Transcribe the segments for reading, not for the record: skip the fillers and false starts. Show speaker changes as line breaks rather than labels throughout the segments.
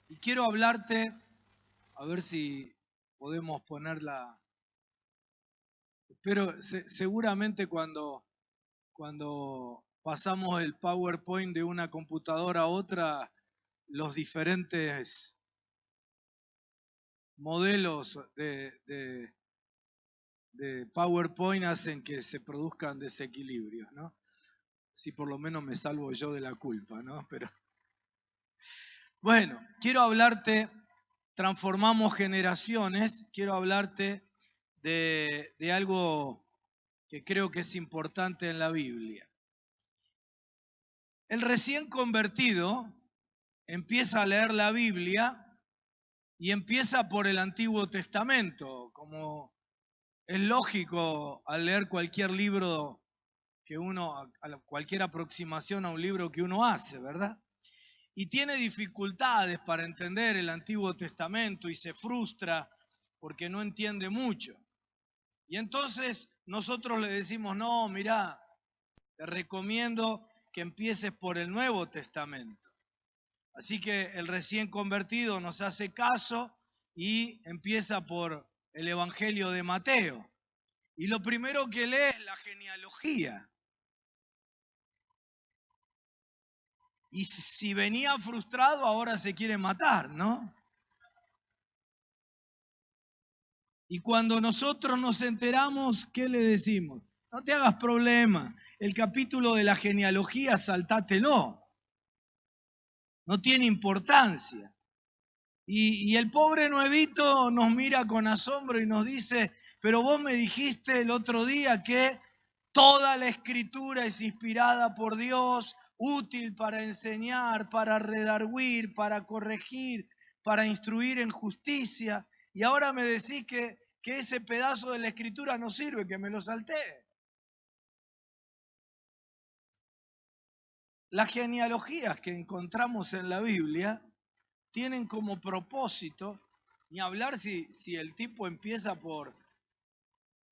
Y quiero hablarte, a ver si podemos ponerla. Pero seguramente cuando pasamos el PowerPoint de una computadora a otra, los diferentes modelos de PowerPoint hacen que se produzcan desequilibrios, ¿no? Si por lo menos me salvo yo de la culpa, ¿no? Pero bueno, quiero hablarte, transformamos generaciones, quiero hablarte de algo que creo que es importante en la Biblia. El recién convertido empieza a leer la Biblia y empieza por el Antiguo Testamento, como es lógico al leer cualquier libro que uno, cualquier aproximación a un libro que uno hace, ¿verdad? Y tiene dificultades para entender el Antiguo Testamento y se frustra porque no entiende mucho. Y entonces nosotros le decimos, no, mirá, te recomiendo que empieces por el Nuevo Testamento. Así que el recién convertido nos hace caso y empieza por el Evangelio de Mateo. Y lo primero que lee es la genealogía. Y si venía frustrado, ahora se quiere matar, ¿no? Y cuando nosotros nos enteramos, ¿qué le decimos? No te hagas problema, el capítulo de la genealogía, saltátelo. No tiene importancia. Y el pobre nuevito nos mira con asombro y nos dice, pero vos me dijiste el otro día que toda la escritura es inspirada por Dios, útil para enseñar, para redarguir, para corregir, para instruir en justicia. Y ahora me decís que ese pedazo de la escritura no sirve, que me lo salté. Las genealogías que encontramos en la Biblia tienen como propósito, ni hablar si el tipo empieza por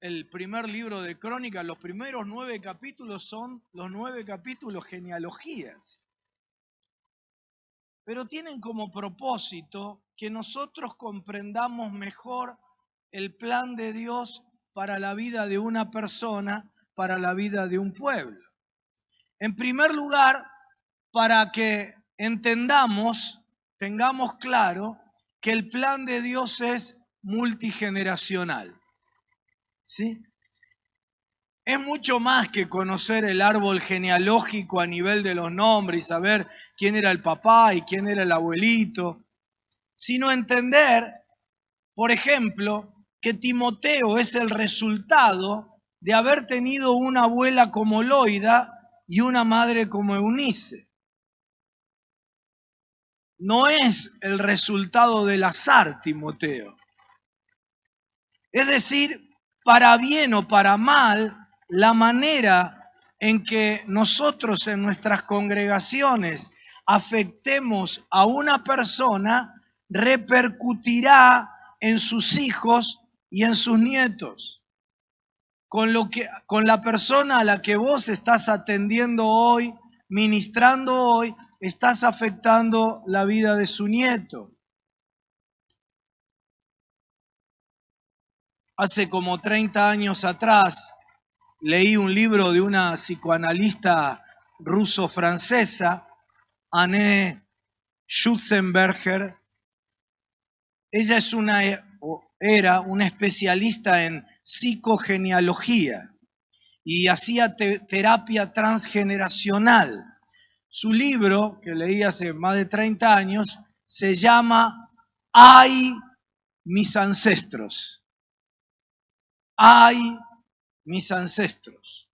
el primer libro de Crónicas, los primeros 9 capítulos son los 9 capítulos genealogías. Pero tienen como propósito que nosotros comprendamos mejor el plan de Dios para la vida de una persona, para la vida de un pueblo. En primer lugar, para que entendamos, tengamos claro que el plan de Dios es multigeneracional. ¿Sí? Es mucho más que conocer el árbol genealógico a nivel de los nombres y saber quién era el papá y quién era el abuelito, sino entender, por ejemplo, que Timoteo es el resultado de haber tenido una abuela como Loida y una madre como Eunice. No es el resultado del azar, Timoteo. Es decir, para bien o para mal, la manera en que nosotros en nuestras congregaciones afectemos a una persona repercutirá en sus hijos y en sus nietos. Con la persona a la que vos estás atendiendo hoy, ministrando hoy, estás afectando la vida de su nieto. Hace como 30 años atrás leí un libro de una psicoanalista ruso-francesa, Anne Schutzenberger. Ella era una especialista en psicogenealogía y hacía terapia transgeneracional. Su libro, que leí hace más de 30 años, se llama ¡Ay, mis ancestros! ¡Ay, mis ancestros!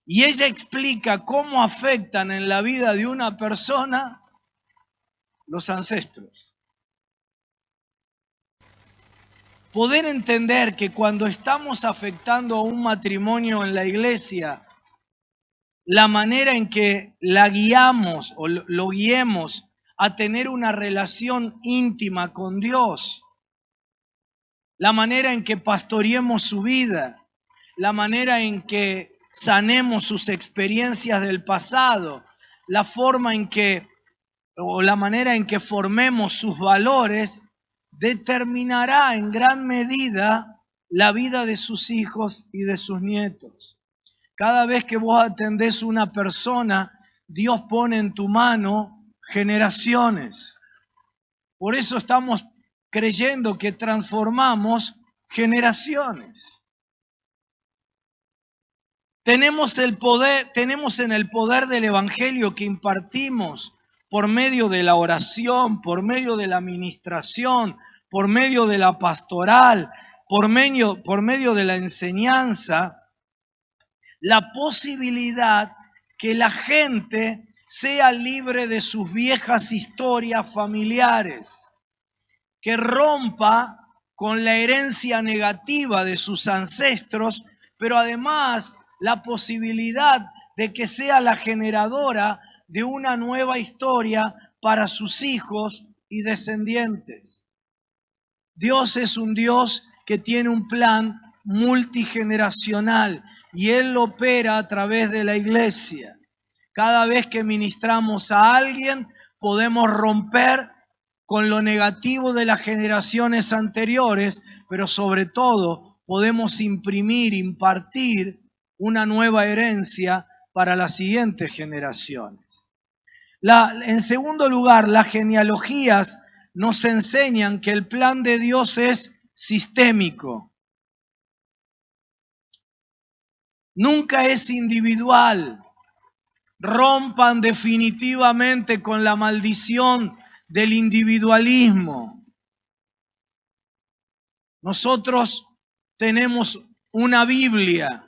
Y ella explica cómo afectan en la vida de una persona los ancestros. Poder entender que cuando estamos afectando a un matrimonio en la iglesia, la manera en que la guiamos o lo guiemos a tener una relación íntima con Dios, la manera en que pastoreemos su vida, la manera en que sanemos sus experiencias del pasado, la forma en que o la manera en que formemos sus valores determinará en gran medida la vida de sus hijos y de sus nietos. Cada vez que vos atendés a una persona, Dios pone en tu mano generaciones. Por eso estamos creyendo que transformamos generaciones. Tenemos en el poder del Evangelio que impartimos por medio de la oración, por medio de la administración, por medio de la pastoral, por medio de la enseñanza, la posibilidad que la gente sea libre de sus viejas historias familiares, que rompa con la herencia negativa de sus ancestros, pero además la posibilidad de que sea la generadora de una nueva historia para sus hijos y descendientes. Dios es un Dios que tiene un plan multigeneracional y Él lo opera a través de la iglesia. Cada vez que ministramos a alguien, podemos romper con lo negativo de las generaciones anteriores, pero sobre todo podemos impartir una nueva herencia para las siguientes generaciones. En segundo lugar, las genealogías nos enseñan que el plan de Dios es sistémico. Nunca es individual. Rompan definitivamente con la maldición del individualismo. Nosotros tenemos una Biblia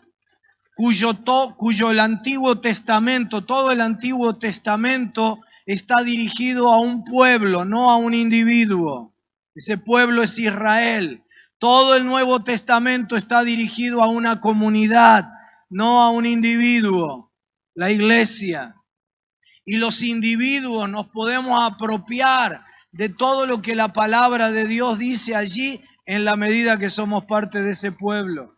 cuyo el Antiguo Testamento, todo el Antiguo Testamento está dirigido a un pueblo, no a un individuo. Ese pueblo es Israel. Todo el Nuevo Testamento está dirigido a una comunidad, no a un individuo, la iglesia. Y los individuos nos podemos apropiar de todo lo que la palabra de Dios dice allí en la medida que somos parte de ese pueblo.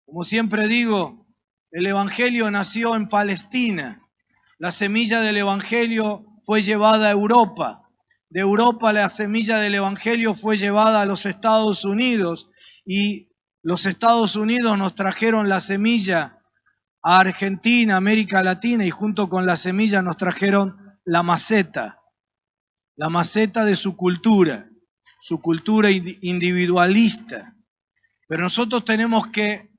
Como siempre digo, el Evangelio nació en Palestina. La semilla del Evangelio fue llevada a Europa. De Europa la semilla del Evangelio fue llevada a los Estados Unidos y los Estados Unidos nos trajeron la semilla a Argentina, América Latina, y junto con la semilla nos trajeron la maceta de su cultura individualista. Pero nosotros tenemos que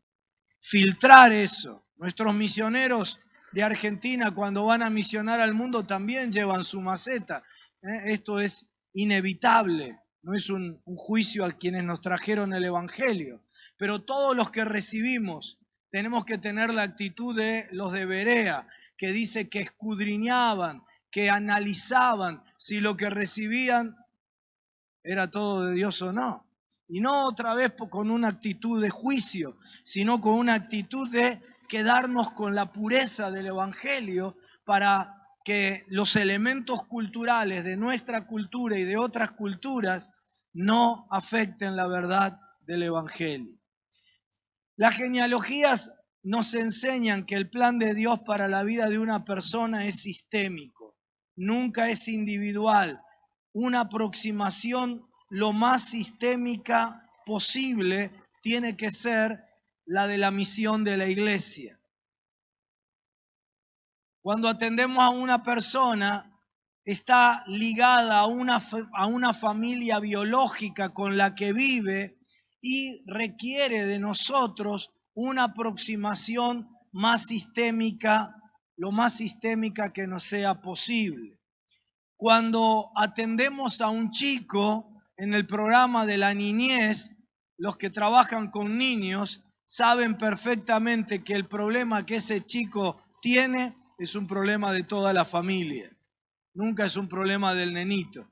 filtrar eso. Nuestros misioneros de Argentina, cuando van a misionar al mundo, también llevan su maceta. Esto es inevitable, no es un juicio a quienes nos trajeron el Evangelio. Pero todos los que recibimos tenemos que tener la actitud de los de Berea, que dice que escudriñaban, que analizaban si lo que recibían era todo de Dios o no. Y no otra vez con una actitud de juicio, sino con una actitud de quedarnos con la pureza del Evangelio para que los elementos culturales de nuestra cultura y de otras culturas no afecten la verdad del Evangelio. Las genealogías nos enseñan que el plan de Dios para la vida de una persona es sistémico, nunca es individual. Una aproximación lo más sistémica posible tiene que ser la de la misión de la iglesia. Cuando atendemos a una persona, está ligada a una familia biológica con la que vive y requiere de nosotros una aproximación más sistémica, lo más sistémica que nos sea posible. Cuando atendemos a un chico en el programa de la niñez, los que trabajan con niños saben perfectamente que el problema que ese chico tiene es un problema de toda la familia. Nunca es un problema del nenito.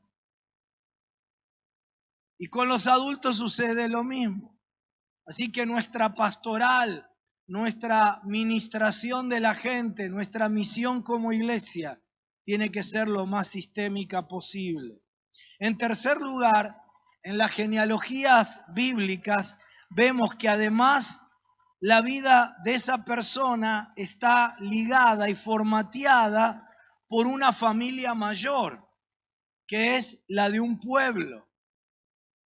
Y con los adultos sucede lo mismo. Así que nuestra pastoral, nuestra ministración de la gente, nuestra misión como iglesia, tiene que ser lo más sistémica posible. En tercer lugar, en las genealogías bíblicas vemos que además la vida de esa persona está ligada y formateada por una familia mayor, que es la de un pueblo.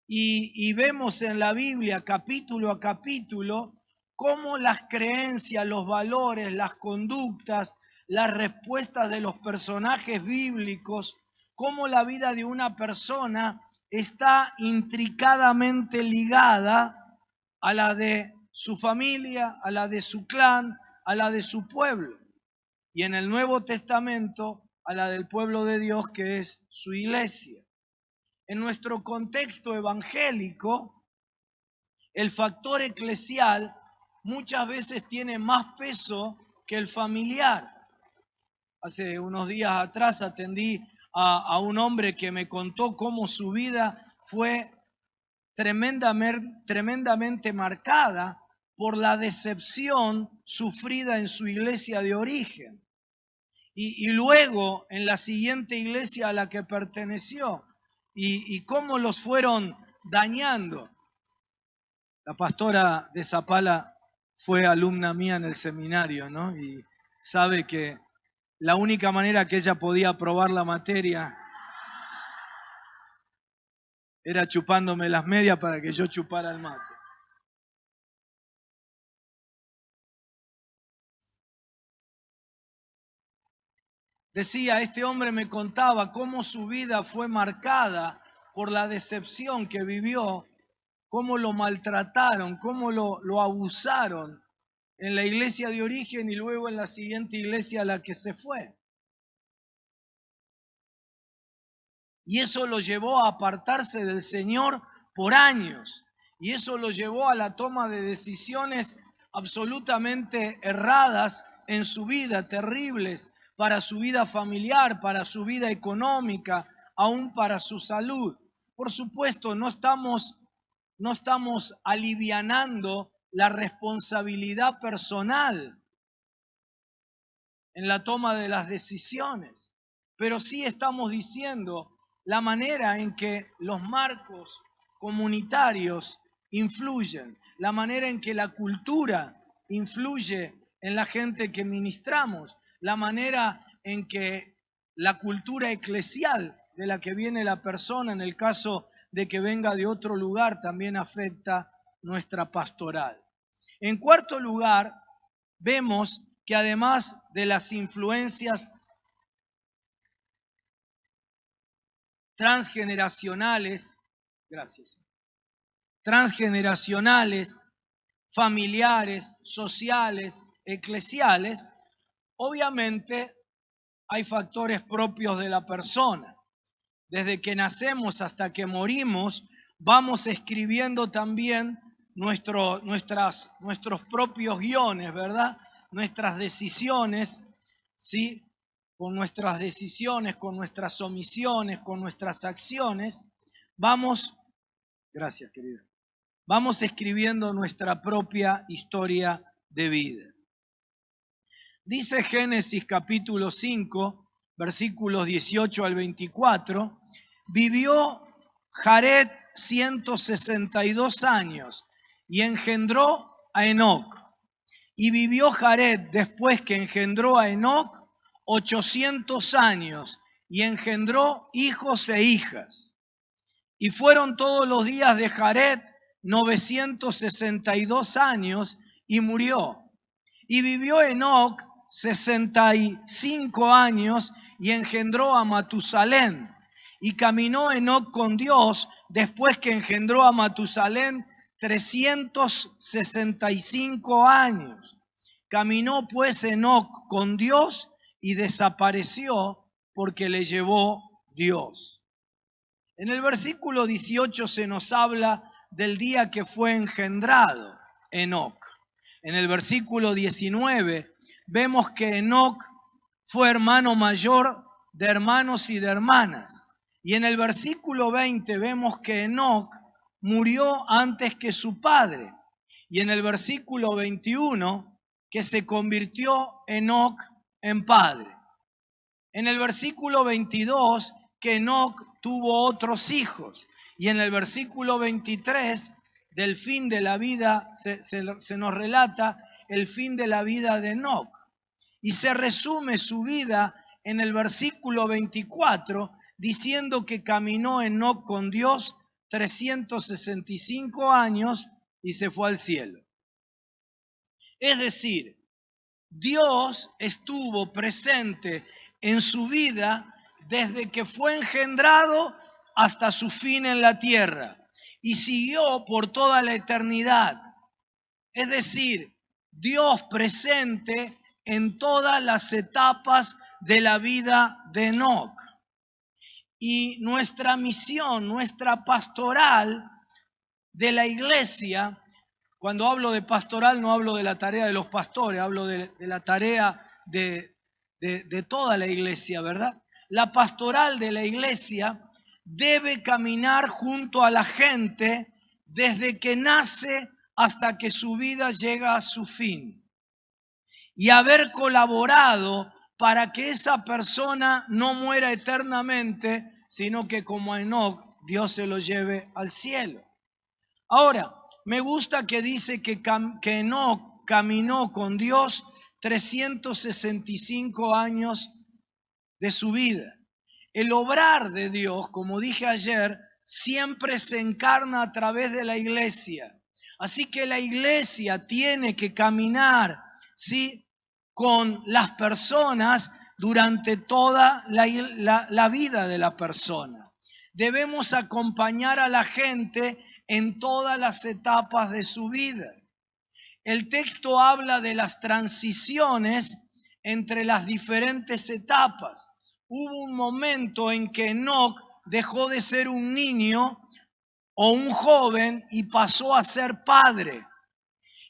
Y vemos en la Biblia, capítulo a capítulo, cómo las creencias, los valores, las conductas, las respuestas de los personajes bíblicos, cómo la vida de una persona está intricadamente ligada a la de su familia, a la de su clan, a la de su pueblo. Y en el Nuevo Testamento, a la del pueblo de Dios, que es su iglesia. En nuestro contexto evangélico, el factor eclesial muchas veces tiene más peso que el familiar. Hace unos días atrás atendí a un hombre que me contó cómo su vida fue tremendamente marcada por la decepción sufrida en su iglesia de origen. Y luego en la siguiente iglesia a la que perteneció. Y cómo los fueron dañando. La pastora de Zapala fue alumna mía en el seminario, ¿no? Y sabe que la única manera que ella podía aprobar la materia era chupándome las medias para que yo chupara el mate. Decía, este hombre me contaba cómo su vida fue marcada por la decepción que vivió, cómo lo maltrataron, cómo lo abusaron en la iglesia de origen y luego en la siguiente iglesia a la que se fue. Y eso lo llevó a apartarse del Señor por años. Y eso lo llevó a la toma de decisiones absolutamente erradas en su vida, terribles, para su vida familiar, para su vida económica, aún para su salud. Por supuesto, no estamos alivianando la responsabilidad personal en la toma de las decisiones, pero sí estamos diciendo la manera en que los marcos comunitarios influyen, la manera en que la cultura influye en la gente que ministramos, la manera en que la cultura eclesial de la que viene la persona, en el caso de que venga de otro lugar, también afecta nuestra pastoral. En cuarto lugar, vemos que además de las influencias transgeneracionales, familiares, sociales, eclesiales, obviamente hay factores propios de la persona. Desde que nacemos hasta que morimos, vamos escribiendo también nuestros propios guiones, ¿verdad? Nuestras decisiones, ¿sí? Con nuestras decisiones, con nuestras omisiones, con nuestras acciones, vamos escribiendo nuestra propia historia de vida. Dice Génesis capítulo 5, versículos 18 al 24, vivió Jared 162 años y engendró a Enoc. Y vivió Jared después que engendró a Enoc 800 años y engendró hijos e hijas. Y fueron todos los días de Jared 962 años y murió. Y vivió Enoc 65 años y engendró a Matusalén. Y caminó Enoc con Dios después que engendró a Matusalén 365 años. Caminó pues Enoc con Dios y desapareció porque le llevó Dios. En el versículo 18 se nos habla del día que fue engendrado Enoc. En el versículo 19 vemos que Enoc fue hermano mayor de hermanos y de hermanas. Y en el versículo 20 vemos que Enoc murió antes que su padre. Y en el versículo 21 que se convirtió Enoc en padre. En el versículo 22 que Enoc tuvo otros hijos. Y en el versículo 23 del fin de la vida se nos relata el fin de la vida de Enoc. Y se resume su vida en el versículo 24 diciendo que caminó Enoc con Dios 365 años y se fue al cielo. Es decir, Dios estuvo presente en su vida desde que fue engendrado hasta su fin en la tierra y siguió por toda la eternidad. Es decir, Dios presente en todas las etapas de la vida de Enoc. Y nuestra misión, nuestra pastoral de la iglesia, cuando hablo de pastoral no hablo de la tarea de los pastores, hablo de la tarea de toda la iglesia, ¿verdad? La pastoral de la iglesia debe caminar junto a la gente desde que nace hasta que su vida llega a su fin. Y haber colaborado para que esa persona no muera eternamente, sino que como a Enoc, Dios se lo lleve al cielo. Ahora, me gusta que dice que Enoc caminó con Dios 365 años de su vida. El obrar de Dios, como dije ayer, siempre se encarna a través de la iglesia. Así que la iglesia tiene que caminar, ¿sí?, con las personas durante toda la vida de la persona. Debemos acompañar a la gente en todas las etapas de su vida. El texto habla de las transiciones entre las diferentes etapas. Hubo un momento en que Enoc dejó de ser un niño o un joven y pasó a ser padre.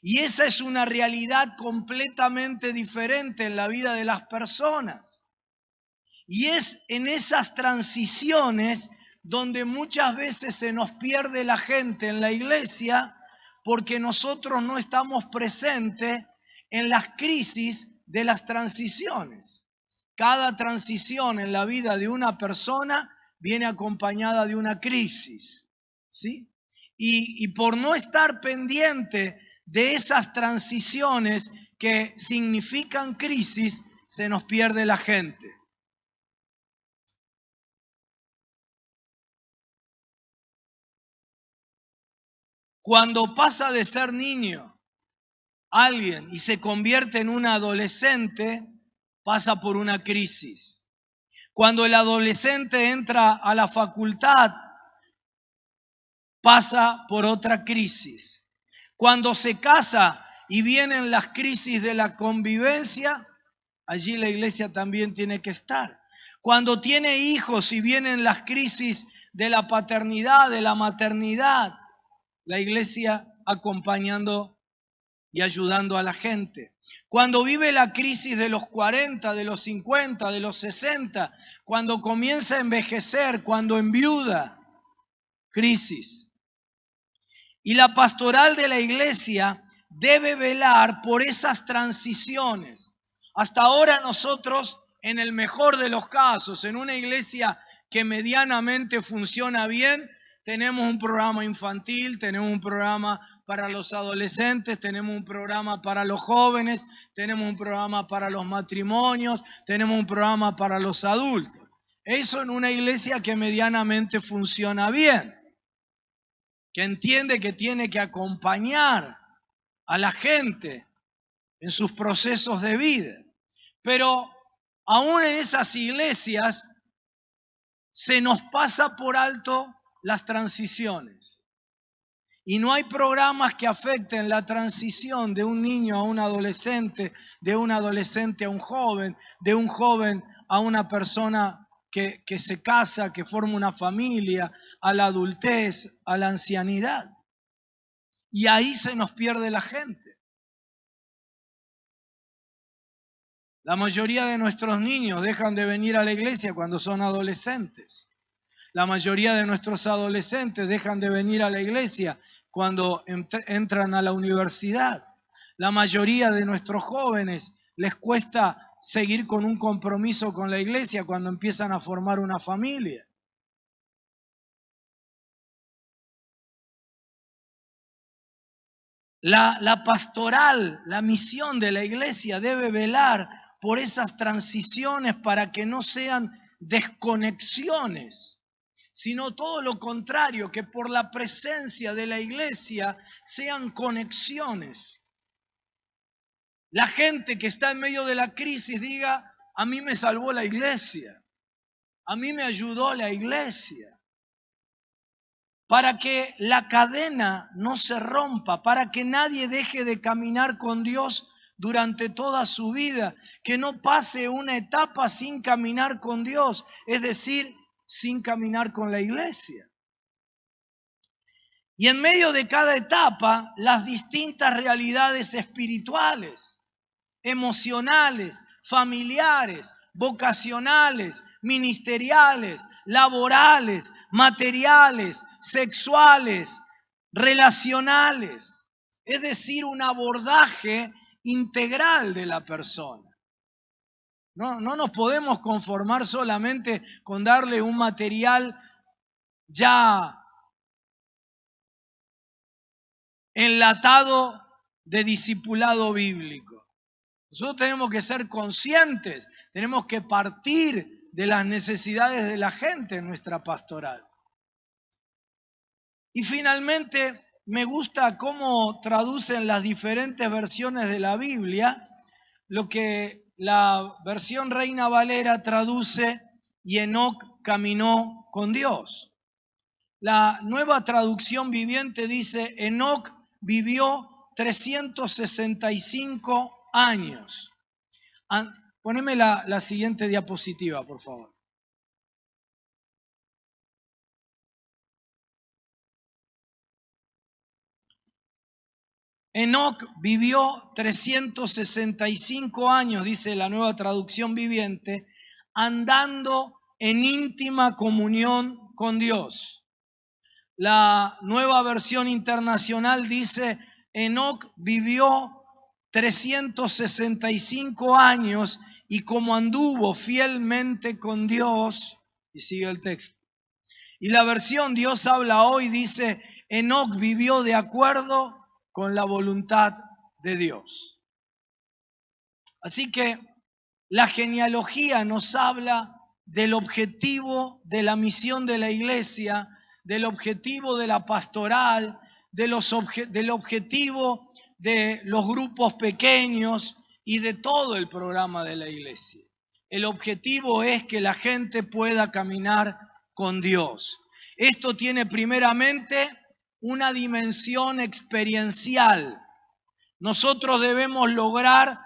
Y esa es una realidad completamente diferente en la vida de las personas. Y es en esas transiciones donde muchas veces se nos pierde la gente en la iglesia porque nosotros no estamos presentes en las crisis de las transiciones. Cada transición en la vida de una persona viene acompañada de una crisis, ¿sí? Y por no estar pendiente de esas transiciones que significan crisis, se nos pierde la gente. Cuando pasa de ser niño alguien y se convierte en un adolescente, pasa por una crisis. Cuando el adolescente entra a la facultad, pasa por otra crisis. Cuando se casa y vienen las crisis de la convivencia, allí la iglesia también tiene que estar. Cuando tiene hijos y vienen las crisis de la paternidad, de la maternidad, la iglesia acompañando y ayudando a la gente. Cuando vive la crisis de los 40, de los 50, de los 60, cuando comienza a envejecer, cuando enviuda, crisis. Y la pastoral de la iglesia debe velar por esas transiciones. Hasta ahora nosotros, en el mejor de los casos, en una iglesia que medianamente funciona bien, tenemos un programa infantil, tenemos un programa para los adolescentes, tenemos un programa para los jóvenes, tenemos un programa para los matrimonios, tenemos un programa para los adultos. Eso en una iglesia que medianamente funciona bien, que entiende que tiene que acompañar a la gente en sus procesos de vida. Pero aún en esas iglesias se nos pasa por alto las transiciones. Y no hay programas que afecten la transición de un niño a un adolescente, de un adolescente a un joven, de un joven a una persona que se casa, que forma una familia, a la adultez, a la ancianidad. Y ahí se nos pierde la gente. La mayoría de nuestros niños dejan de venir a la iglesia cuando son adolescentes. La mayoría de nuestros adolescentes dejan de venir a la iglesia cuando entran a la universidad. La mayoría de nuestros jóvenes les cuesta seguir con un compromiso con la iglesia cuando empiezan a formar una familia. La pastoral, la misión de la iglesia debe velar por esas transiciones para que no sean desconexiones, sino todo lo contrario, que por la presencia de la iglesia sean conexiones. La gente que está en medio de la crisis diga, a mí me salvó la iglesia, a mí me ayudó la iglesia. Para que la cadena no se rompa, para que nadie deje de caminar con Dios durante toda su vida, que no pase una etapa sin caminar con Dios, es decir, sin caminar con la iglesia. Y en medio de cada etapa, las distintas realidades espirituales, emocionales, familiares, vocacionales, ministeriales, laborales, materiales, sexuales, relacionales. Es decir, un abordaje integral de la persona. No nos podemos conformar solamente con darle un material ya enlatado de discipulado bíblico. Nosotros tenemos que ser conscientes, tenemos que partir de las necesidades de la gente en nuestra pastoral. Y finalmente, me gusta cómo traducen las diferentes versiones de la Biblia, lo que la versión Reina Valera traduce, y Enoc caminó con Dios. La Nueva Traducción Viviente dice, Enoc vivió 365 años. Poneme la siguiente diapositiva, por favor. Enoc vivió 365 años, dice la Nueva Traducción Viviente, andando en íntima comunión con Dios. La Nueva Versión Internacional dice, Enoc vivió 365 años y como anduvo fielmente con Dios, y sigue el texto. Y la versión Dios habla hoy dice, Enoc vivió de acuerdo con la voluntad de Dios. Así que la genealogía nos habla del objetivo de la misión de la iglesia, del objetivo de la pastoral, del objetivo de los grupos pequeños y de todo el programa de la iglesia. El objetivo es que la gente pueda caminar con Dios. Esto tiene primeramente una dimensión experiencial. Nosotros debemos lograr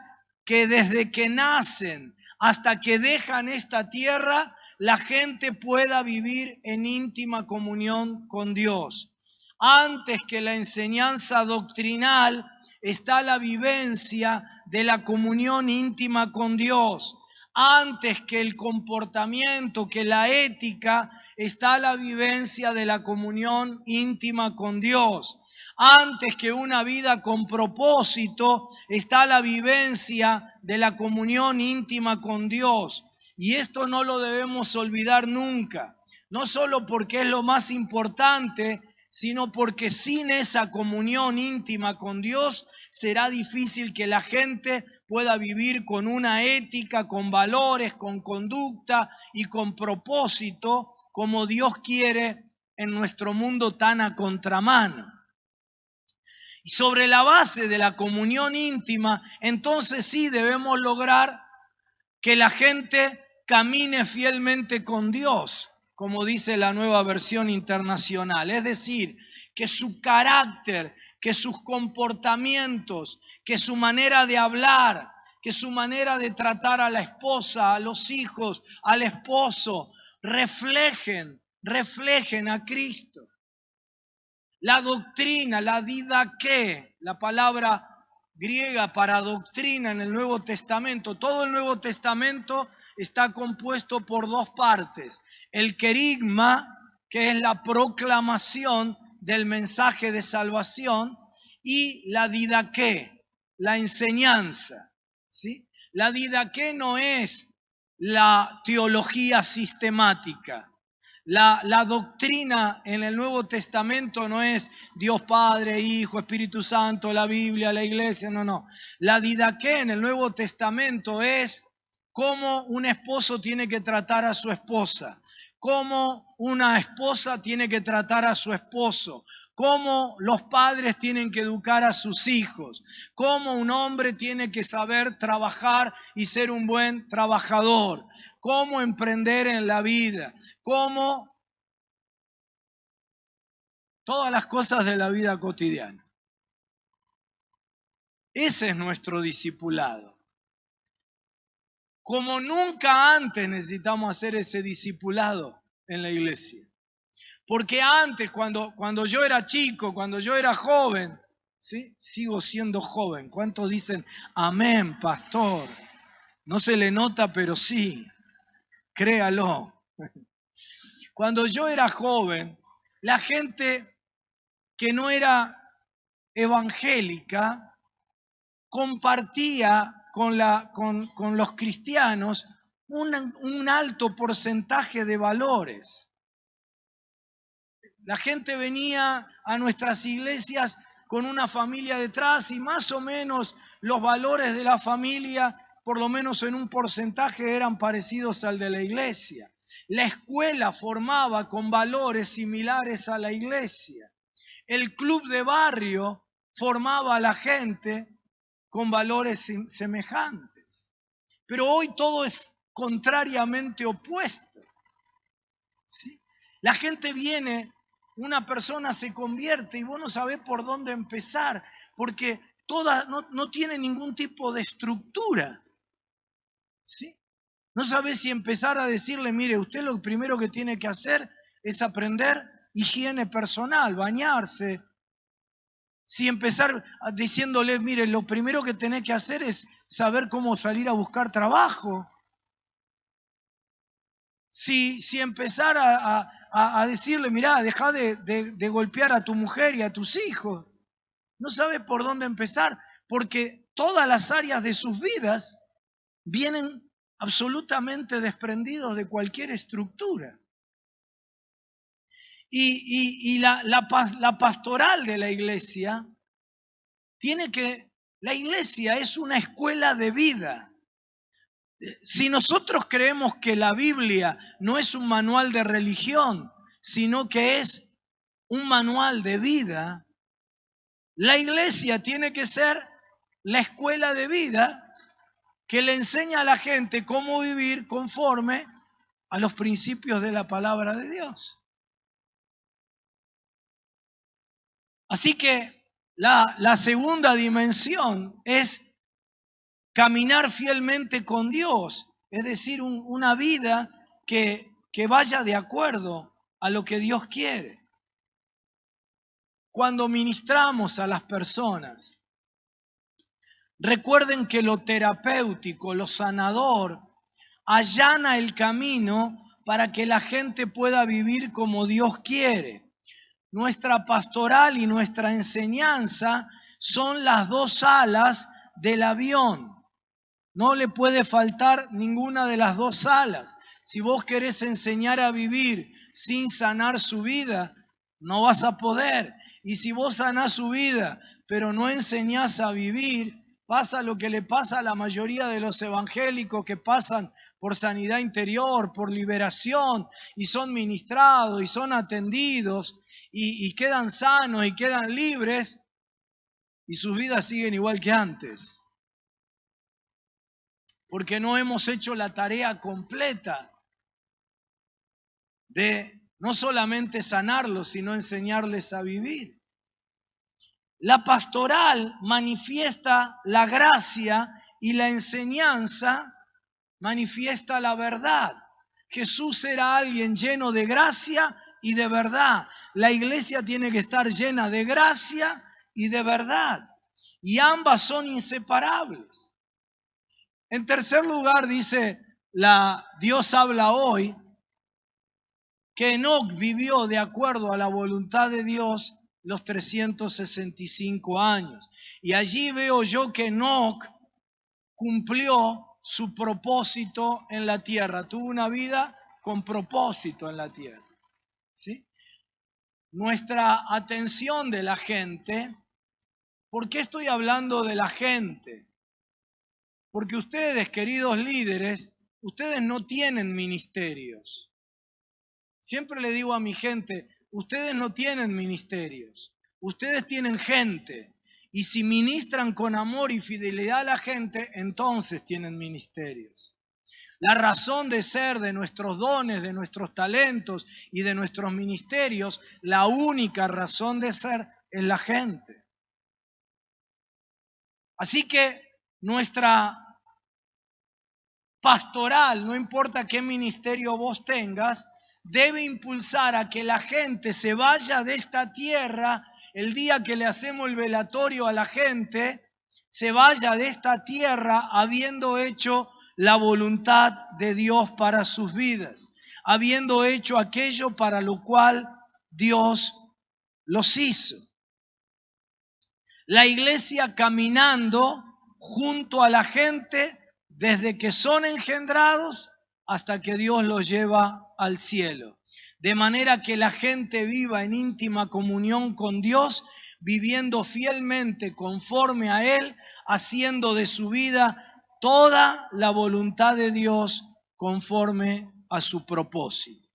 que desde que nacen hasta que dejan esta tierra, la gente pueda vivir en íntima comunión con Dios. Antes que la enseñanza doctrinal está la vivencia de la comunión íntima con Dios. Antes que el comportamiento, que la ética, está la vivencia de la comunión íntima con Dios. Antes que una vida con propósito, está la vivencia de la comunión íntima con Dios. Y esto no lo debemos olvidar nunca. No solo porque es lo más importante, sino porque sin esa comunión íntima con Dios será difícil que la gente pueda vivir con una ética, con valores, con conducta y con propósito como Dios quiere en nuestro mundo tan a contramano. Y sobre la base de la comunión íntima, entonces sí debemos lograr que la gente camine fielmente con Dios, como dice la Nueva Versión Internacional. Es decir, que su carácter, que sus comportamientos, que su manera de hablar, que su manera de tratar a la esposa, a los hijos, al esposo, reflejen a Cristo. La doctrina, la didaqué, la palabra griega para doctrina en el Nuevo Testamento, todo el Nuevo Testamento está compuesto por dos partes. El querigma, que es la proclamación del mensaje de salvación, y la didaqué, la enseñanza, ¿sí? La didaqué no es la teología sistemática. La doctrina en el Nuevo Testamento no es Dios Padre, Hijo, Espíritu Santo, la Biblia, la iglesia, no. La didaqué en el Nuevo Testamento es cómo un esposo tiene que tratar a su esposa, cómo una esposa tiene que tratar a su esposo, cómo los padres tienen que educar a sus hijos, cómo un hombre tiene que saber trabajar y ser un buen trabajador, cómo emprender en la vida, cómo todas las cosas de la vida cotidiana. Ese es nuestro discipulado. Como nunca antes necesitamos hacer ese discipulado en la iglesia. Porque antes, cuando yo era chico, cuando yo era joven, ¿sí? Sigo siendo joven. ¿Cuántos dicen amén, pastor? No se le nota, pero sí, créalo. Cuando yo era joven, la gente que no era evangélica compartía con los cristianos un alto porcentaje de valores. La gente venía a nuestras iglesias con una familia detrás y más o menos los valores de la familia, por lo menos en un porcentaje, eran parecidos al de la iglesia. La escuela formaba con valores similares a la iglesia. El club de barrio formaba a la gente con valores semejantes. Pero hoy todo es contrariamente opuesto. ¿Sí? La gente viene, una persona se convierte y vos no sabés por dónde empezar, porque no tiene ningún tipo de estructura. ¿Sí? No sabés si empezar a decirle, mire, usted lo primero que tiene que hacer es aprender higiene personal, bañarse. Si empezar diciéndole, mire, lo primero que tenés que hacer es saber cómo salir a buscar trabajo. Si empezar a decirle, mirá, dejá de golpear a tu mujer y a tus hijos. No sabe por dónde empezar, porque todas las áreas de sus vidas vienen absolutamente desprendidos de cualquier estructura. Y la pastoral de la iglesia la iglesia es una escuela de vida. Si nosotros creemos que la Biblia no es un manual de religión, sino que es un manual de vida, la iglesia tiene que ser la escuela de vida que le enseña a la gente cómo vivir conforme a los principios de la palabra de Dios. Así que la segunda dimensión es caminar fielmente con Dios, es decir, una vida que vaya de acuerdo a lo que Dios quiere. Cuando ministramos a las personas, recuerden que lo terapéutico, lo sanador, allana el camino para que la gente pueda vivir como Dios quiere. Nuestra pastoral y nuestra enseñanza son las dos alas del avión. No le puede faltar ninguna de las dos alas. Si vos querés enseñar a vivir sin sanar su vida, no vas a poder. Y si vos sanás su vida, pero no enseñás a vivir, pasa lo que le pasa a la mayoría de los evangélicos que pasan por sanidad interior, por liberación, y son ministrados y son atendidos, y quedan sanos y quedan libres, y sus vidas siguen igual que antes. Porque no hemos hecho la tarea completa de no solamente sanarlos, sino enseñarles a vivir. La pastoral manifiesta la gracia y la enseñanza manifiesta la verdad. Jesús era alguien lleno de gracia y de verdad. La iglesia tiene que estar llena de gracia y de verdad. Y ambas son inseparables. En tercer lugar, dice Dios habla hoy, que Enoc vivió de acuerdo a la voluntad de Dios los 365 años. Y allí veo yo que Enoc cumplió su propósito en la tierra. Tuvo una vida con propósito en la tierra. ¿Sí? Nuestra atención de la gente, ¿por qué estoy hablando de la gente? Porque ustedes, queridos líderes, ustedes no tienen ministerios. Siempre le digo a mi gente, ustedes no tienen ministerios, ustedes tienen gente. Y si ministran con amor y fidelidad a la gente, entonces tienen ministerios. La razón de ser de nuestros dones, de nuestros talentos y de nuestros ministerios, la única razón de ser es la gente. Así que nuestra pastoral, no importa qué ministerio vos tengas, debe impulsar a que la gente se vaya de esta tierra el día que le hacemos el velatorio a la gente, se vaya de esta tierra habiendo hecho la voluntad de Dios para sus vidas, habiendo hecho aquello para lo cual Dios los hizo. La iglesia caminando junto a la gente desde que son engendrados hasta que Dios los lleva al cielo. De manera que la gente viva en íntima comunión con Dios, viviendo fielmente conforme a Él, haciendo de su vida toda la voluntad de Dios conforme a su propósito.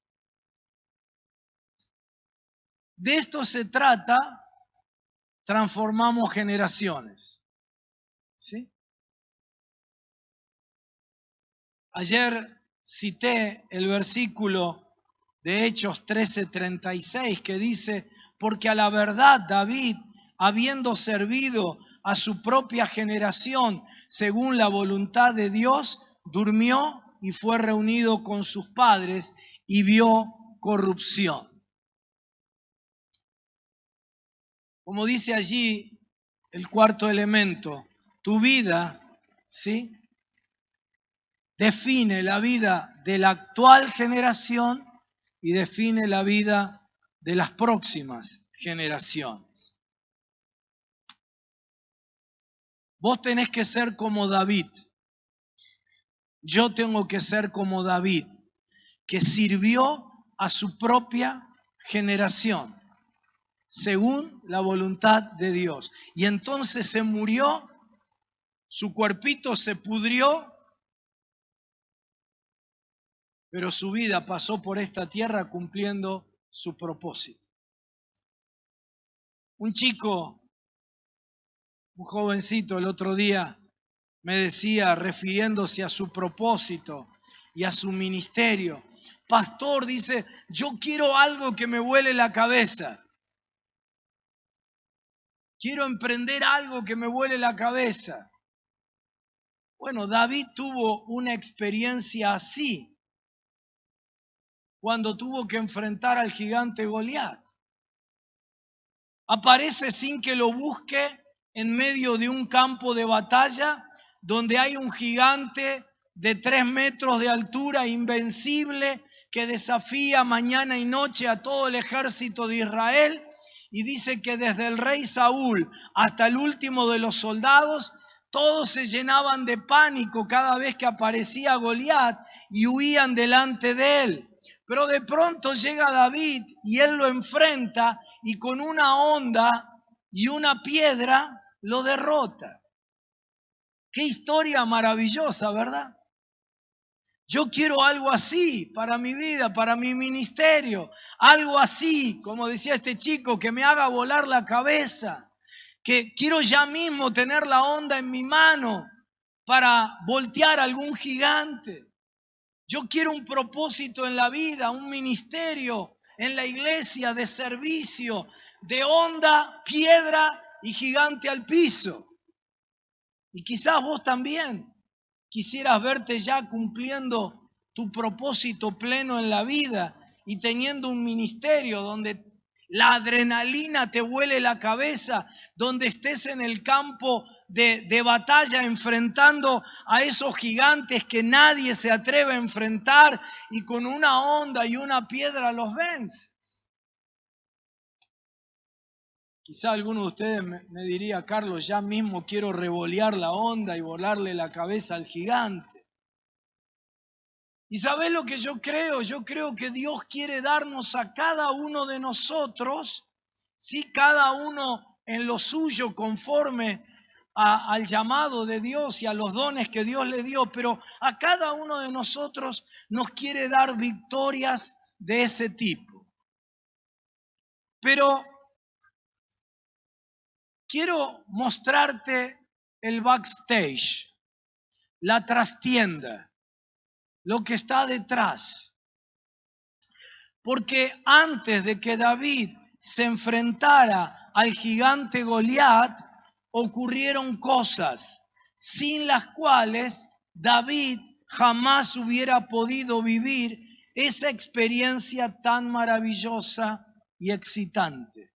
De esto se trata, transformamos generaciones. ¿Sí? Ayer cité el versículo de Hechos 13:36 que dice, porque a la verdad David, habiendo servido a su propia generación según la voluntad de Dios, durmió y fue reunido con sus padres y vio corrupción. Como dice allí el cuarto elemento, tu vida, ¿sí?, define la vida de la actual generación y define la vida de las próximas generaciones. Vos tenés que ser como David. Yo tengo que ser como David, que sirvió a su propia generación, según la voluntad de Dios. Y entonces se murió, su cuerpito se pudrió, pero su vida pasó por esta tierra cumpliendo su propósito. Un chico, un jovencito el otro día me decía, refiriéndose a su propósito y a su ministerio, pastor, dice, yo quiero algo que me vuele la cabeza. Quiero emprender algo que me vuele la cabeza. Bueno, David tuvo una experiencia así cuando tuvo que enfrentar al gigante Goliat. Aparece sin que lo busque en medio de un campo de batalla donde hay un gigante de 3 metros de altura, invencible, que desafía mañana y noche a todo el ejército de Israel. Y dice que desde el rey Saúl hasta el último de los soldados, todos se llenaban de pánico cada vez que aparecía Goliat y huían delante de él. Pero de pronto llega David y él lo enfrenta y con una honda y una piedra lo derrota. Qué historia maravillosa, ¿verdad? Yo quiero algo así para mi vida, para mi ministerio. Algo así, como decía este chico, que me haga volar la cabeza. Que quiero ya mismo tener la honda en mi mano para voltear a algún gigante. Yo quiero un propósito en la vida, un ministerio en la iglesia de servicio, de honda, piedra y gigante al piso. Y quizás vos también quisieras verte ya cumpliendo tu propósito pleno en la vida y teniendo un ministerio donde la adrenalina te vuele la cabeza, donde estés en el campo de batalla enfrentando a esos gigantes que nadie se atreve a enfrentar y con una honda y una piedra los vences. Quizá alguno de ustedes me diría, Carlos, ya mismo quiero revolear la honda y volarle la cabeza al gigante. ¿Y sabés lo que yo creo? Yo creo que Dios quiere darnos a cada uno de nosotros, ¿sí?, cada uno en lo suyo conforme al llamado de Dios y a los dones que Dios le dio, pero a cada uno de nosotros nos quiere dar victorias de ese tipo. Pero quiero mostrarte el backstage, la trastienda, lo que está detrás. Porque antes de que David se enfrentara al gigante Goliat, ocurrieron cosas sin las cuales David jamás hubiera podido vivir esa experiencia tan maravillosa y excitante.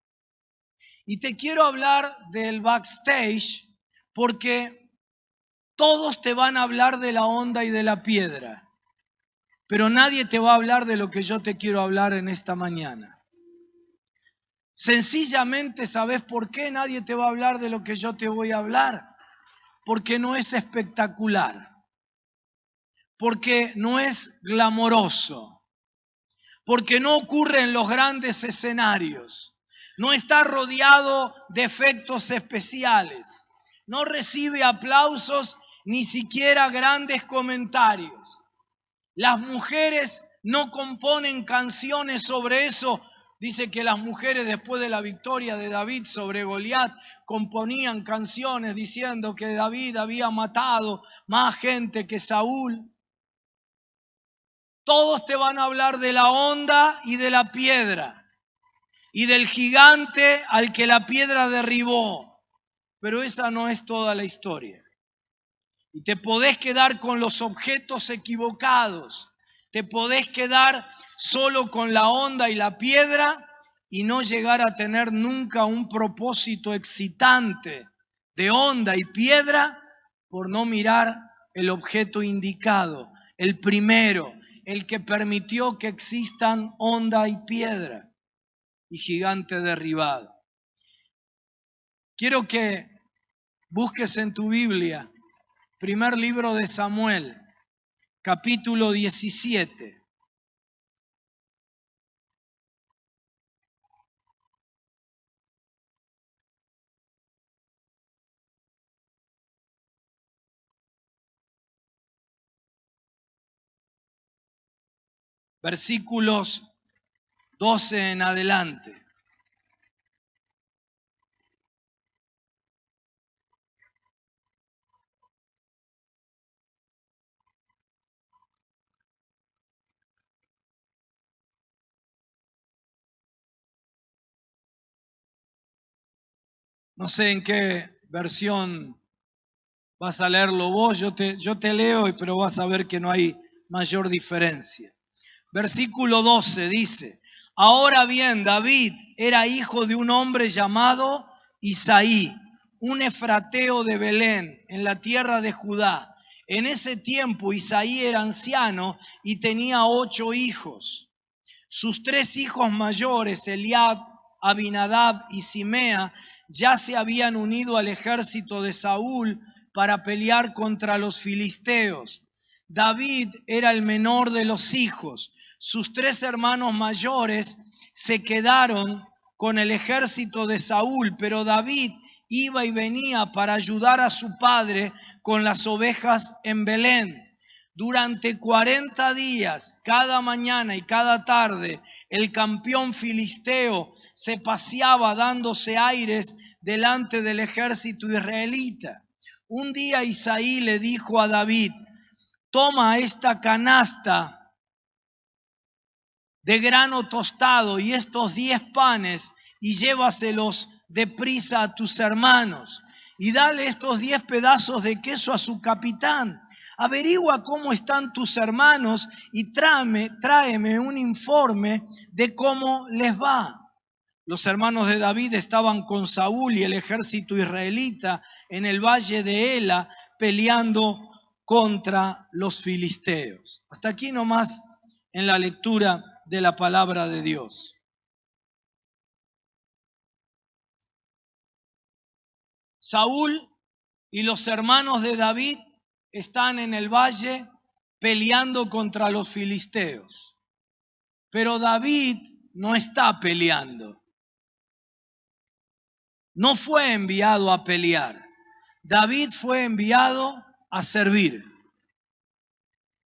Y te quiero hablar del backstage porque todos te van a hablar de la onda y de la piedra, pero nadie te va a hablar de lo que yo te quiero hablar en esta mañana. Sencillamente, ¿sabes por qué nadie te va a hablar de lo que yo te voy a hablar? Porque no es espectacular, porque no es glamoroso, porque no ocurre en los grandes escenarios, no está rodeado de efectos especiales, no recibe aplausos ni siquiera grandes comentarios. Las mujeres no componen canciones sobre eso. Dice que las mujeres después de la victoria de David sobre Goliat componían canciones diciendo que David había matado más gente que Saúl. Todos te van a hablar de la onda y de la piedra y del gigante al que la piedra derribó. Pero esa no es toda la historia. Y te podés quedar con los objetos equivocados. Te podés quedar solo con la onda y la piedra y no llegar a tener nunca un propósito excitante de onda y piedra por no mirar el objeto indicado, el primero, el que permitió que existan onda y piedra y gigante derribado. Quiero que busques en tu Biblia, primer libro de Samuel, capítulo 17. Versículos 12 en adelante. No sé en qué versión vas a leerlo vos, yo te leo, pero vas a ver que no hay mayor diferencia. Versículo 12 dice: ahora bien, David era hijo de un hombre llamado Isaí, un efrateo de Belén, en la tierra de Judá. En ese tiempo Isaí era anciano y tenía 8 hijos. Sus 3 hijos mayores, Eliab, Abinadab y Simea, ya se habían unido al ejército de Saúl para pelear contra los filisteos. David era el menor de los hijos. Sus 3 hermanos mayores se quedaron con el ejército de Saúl, pero David iba y venía para ayudar a su padre con las ovejas en Belén. Durante 40 días, cada mañana y cada tarde, el campeón filisteo se paseaba dándose aires delante del ejército israelita. Un día Isaí le dijo a David: toma esta canasta de grano tostado y estos 10 panes y llévaselos deprisa a tus hermanos y dale estos 10 pedazos de queso a su capitán. Averigua cómo están tus hermanos y tráeme un informe de cómo les va. Los hermanos de David estaban con Saúl y el ejército israelita en el valle de Ela peleando contra los filisteos. Hasta aquí nomás en la lectura de la palabra de Dios. Saúl y los hermanos de David están en el valle peleando contra los filisteos. Pero David no está peleando. No fue enviado a pelear. David fue enviado a servir.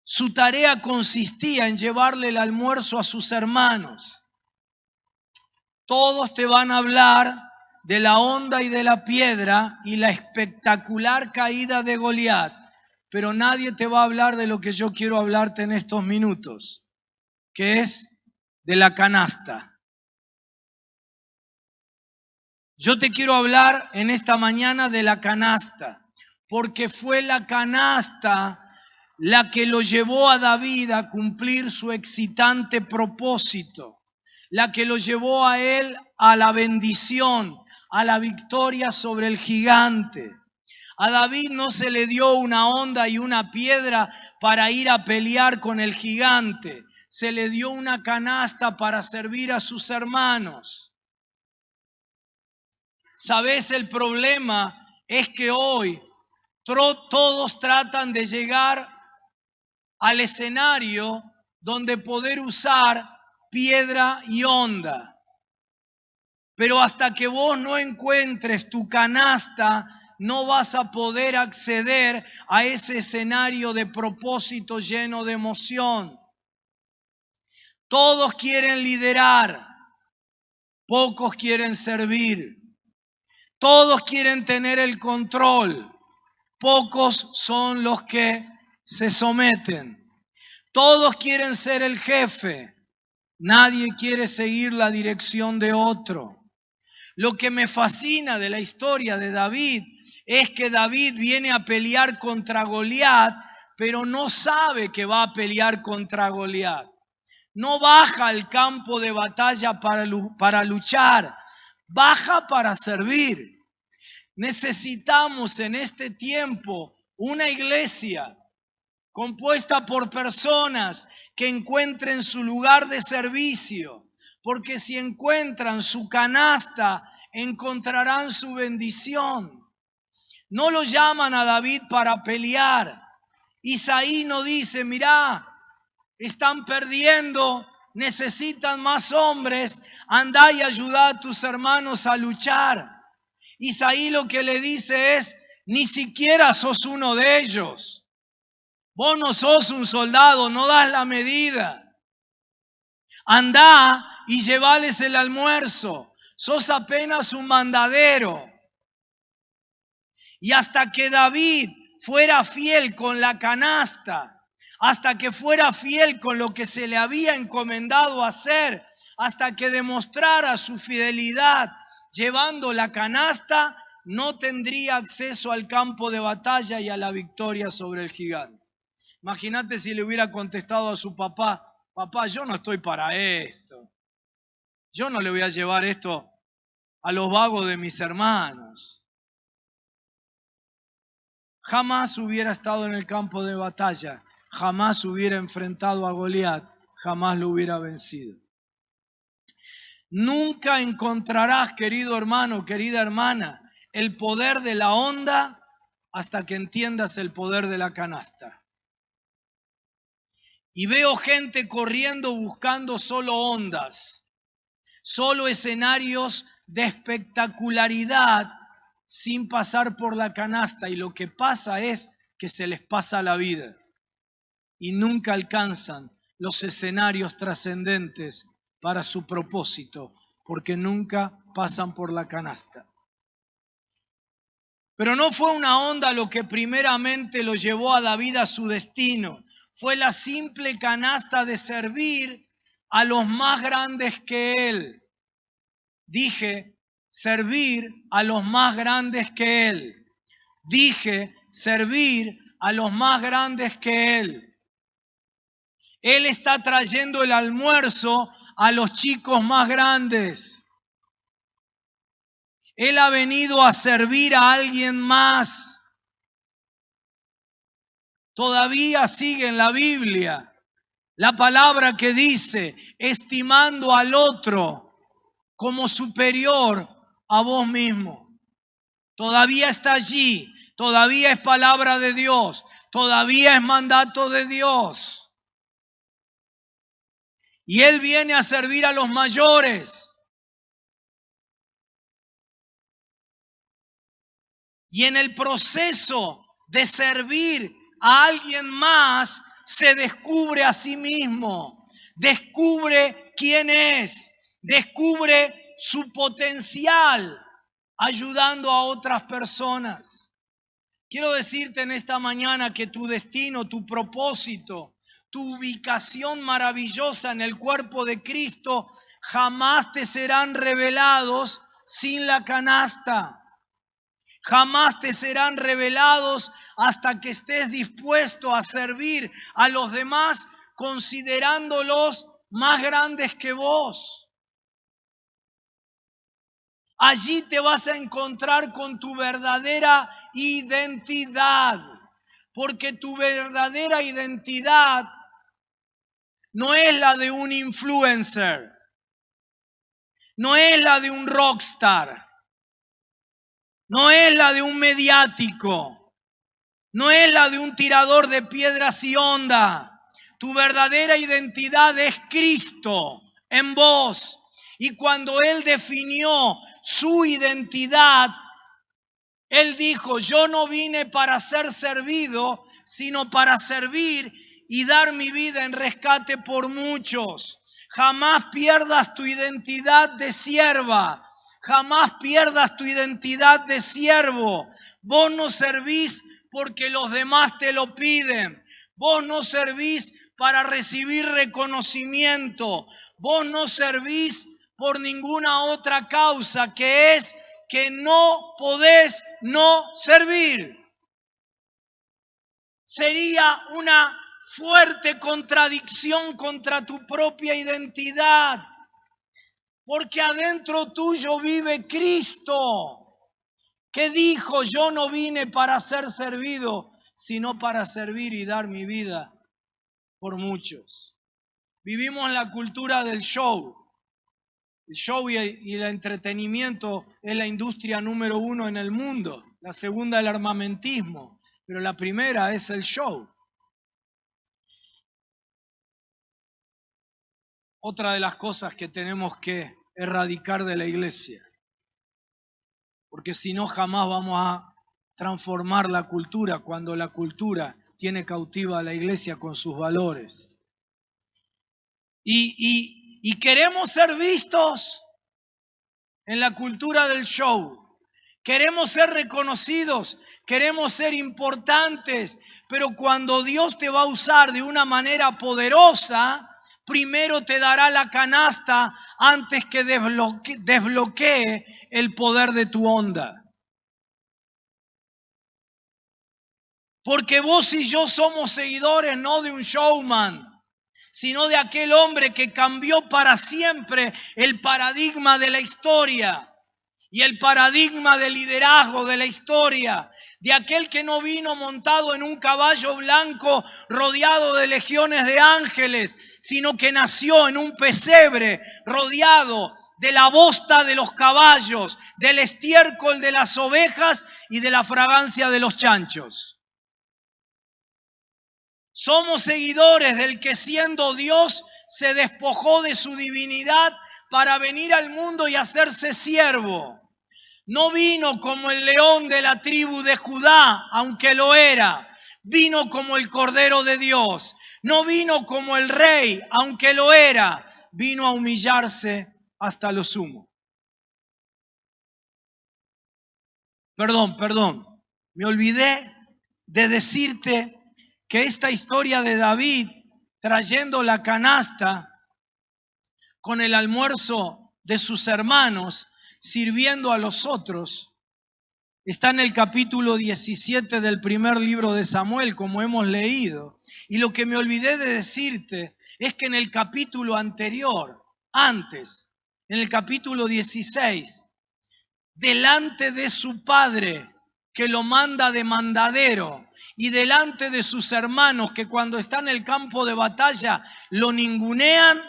Su tarea consistía en llevarle el almuerzo a sus hermanos. Todos te van a hablar de la honda y de la piedra y la espectacular caída de Goliat, pero nadie te va a hablar de lo que yo quiero hablarte en estos minutos, que es de la canasta. Yo te quiero hablar en esta mañana de la canasta, porque fue la canasta la que lo llevó a David a cumplir su excitante propósito, la que lo llevó a él a la bendición, a la victoria sobre el gigante. A David no se le dio una honda y una piedra para ir a pelear con el gigante, se le dio una canasta para servir a sus hermanos. ¿Sabes? El problema es que hoy todos tratan de llegar al escenario donde poder usar piedra y honda. Pero hasta que vos no encuentres tu canasta, no vas a poder acceder a ese escenario de propósito lleno de emoción. Todos quieren liderar, pocos quieren servir. Todos quieren tener el control, pocos son los que se someten. Todos quieren ser el jefe, nadie quiere seguir la dirección de otro. Lo que me fascina de la historia de David es que David viene a pelear contra Goliat, pero no sabe que va a pelear contra Goliat. No baja al campo de batalla para luchar, baja para servir. Necesitamos en este tiempo una iglesia compuesta por personas que encuentren su lugar de servicio, porque si encuentran su canasta, encontrarán su bendición. No lo llaman a David para pelear. Isaí no dice, mirá, están perdiendo, necesitan más hombres, andá y ayudá a tus hermanos a luchar. Isaí lo que le dice es, ni siquiera sos uno de ellos. Vos no sos un soldado, no das la medida. Andá y llevales el almuerzo. Sos apenas un mandadero. Y hasta que David fuera fiel con la canasta, hasta que fuera fiel con lo que se le había encomendado hacer, hasta que demostrara su fidelidad llevando la canasta, no tendría acceso al campo de batalla y a la victoria sobre el gigante. Imagínate si le hubiera contestado a su papá, papá, yo no estoy para esto. Yo no le voy a llevar esto a los vagos de mis hermanos. Jamás hubiera estado en el campo de batalla, jamás hubiera enfrentado a Goliat, jamás lo hubiera vencido. Nunca encontrarás, querido hermano, querida hermana, el poder de la honda hasta que entiendas el poder de la canasta. Y veo gente corriendo buscando solo ondas, solo escenarios de espectacularidad sin pasar por la canasta. Y lo que pasa es que se les pasa la vida y nunca alcanzan los escenarios trascendentes para su propósito, porque nunca pasan por la canasta. Pero no fue una onda lo que primeramente lo llevó a David a su destino. Fue la simple canasta de servir a los más grandes que él. Dije, servir a los más grandes que él. Dije, servir a los más grandes que él. Él está trayendo el almuerzo a los chicos más grandes. Él ha venido a servir a alguien más. Todavía sigue en la Biblia la palabra que dice, estimando al otro como superior a vos mismo. Todavía está allí, todavía es palabra de Dios, todavía es mandato de Dios. Y Él viene a servir a los mayores. Y en el proceso de servir a alguien más, se descubre a sí mismo, descubre quién es, descubre su potencial ayudando a otras personas. Quiero decirte en esta mañana que tu destino, tu propósito, tu ubicación maravillosa en el cuerpo de Cristo jamás te serán revelados sin la canasta. Jamás te serán revelados hasta que estés dispuesto a servir a los demás considerándolos más grandes que vos. Allí te vas a encontrar con tu verdadera identidad, porque tu verdadera identidad no es la de un influencer, no es la de un rockstar, no es la de un mediático, no es la de un tirador de piedras y onda. Tu verdadera identidad es Cristo en vos. Y cuando Él definió su identidad, Él dijo: yo no vine para ser servido, sino para servir y dar mi vida en rescate por muchos. Jamás pierdas tu identidad de sierva. Jamás pierdas tu identidad de siervo. Vos no servís porque los demás te lo piden. Vos no servís para recibir reconocimiento. Vos no servís por ninguna otra causa, que es que no podés no servir. Sería una fuerte contradicción contra tu propia identidad, porque adentro tuyo vive Cristo, que dijo: yo no vine para ser servido, sino para servir y dar mi vida por muchos. Vivimos la cultura del show. El show y el entretenimiento es la industria número 1 en el mundo. La segunda, el armamentismo, pero la primera es el show. Otra de las cosas que tenemos que erradicar de la iglesia, porque si no jamás vamos a transformar la cultura cuando la cultura tiene cautiva a la iglesia con sus valores. Y queremos ser vistos en la cultura del show. Queremos ser reconocidos, queremos ser importantes, pero cuando Dios te va a usar de una manera poderosa, primero te dará la canasta antes que desbloquee el poder de tu onda. Porque vos y yo somos seguidores no de un showman, sino de aquel hombre que cambió para siempre el paradigma de la historia y el paradigma de liderazgo de la historia, de aquel que no vino montado en un caballo blanco rodeado de legiones de ángeles, sino que nació en un pesebre rodeado de la bosta de los caballos, del estiércol de las ovejas y de la fragancia de los chanchos. Somos seguidores del que, siendo Dios, se despojó de su divinidad para venir al mundo y hacerse siervo. No vino como el león de la tribu de Judá, aunque lo era. Vino como el Cordero de Dios. No vino como el rey, aunque lo era. Vino a humillarse hasta lo sumo. Perdón. Me olvidé de decirte que esta historia de David trayendo la canasta con el almuerzo de sus hermanos, sirviendo a los otros, está en el capítulo 17 del primer libro de Samuel, como hemos leído. Y lo que me olvidé de decirte es que en el capítulo anterior, antes, en el capítulo 16, delante de su padre, que lo manda de mandadero, y delante de sus hermanos, que cuando está en el campo de batalla lo ningunean,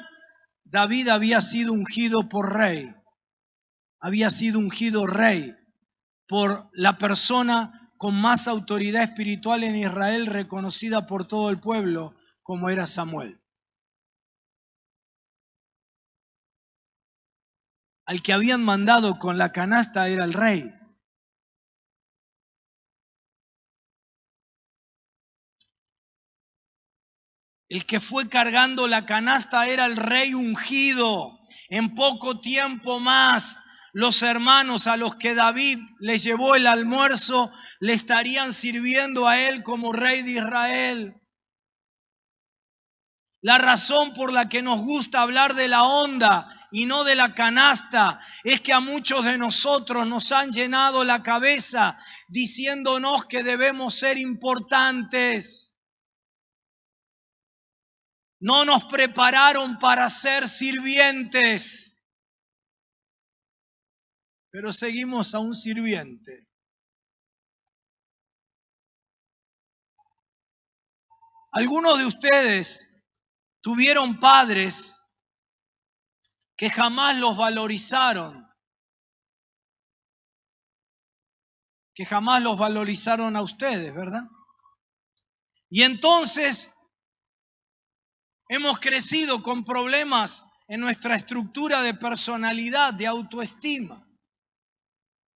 David había sido ungido por rey. Había sido ungido rey por la persona con más autoridad espiritual en Israel, reconocida por todo el pueblo, como era Samuel. Al que habían mandado con la canasta era el rey. El que fue cargando la canasta era el rey ungido. En poco tiempo más, los hermanos a los que David les llevó el almuerzo le estarían sirviendo a él como rey de Israel. La razón por la que nos gusta hablar de la onda y no de la canasta es que a muchos de nosotros nos han llenado la cabeza diciéndonos que debemos ser importantes. No nos prepararon para ser sirvientes, pero seguimos a un sirviente. Algunos de ustedes tuvieron padres que jamás los valorizaron, que jamás los valorizaron a ustedes, ¿verdad? Y entonces hemos crecido con problemas en nuestra estructura de personalidad, de autoestima,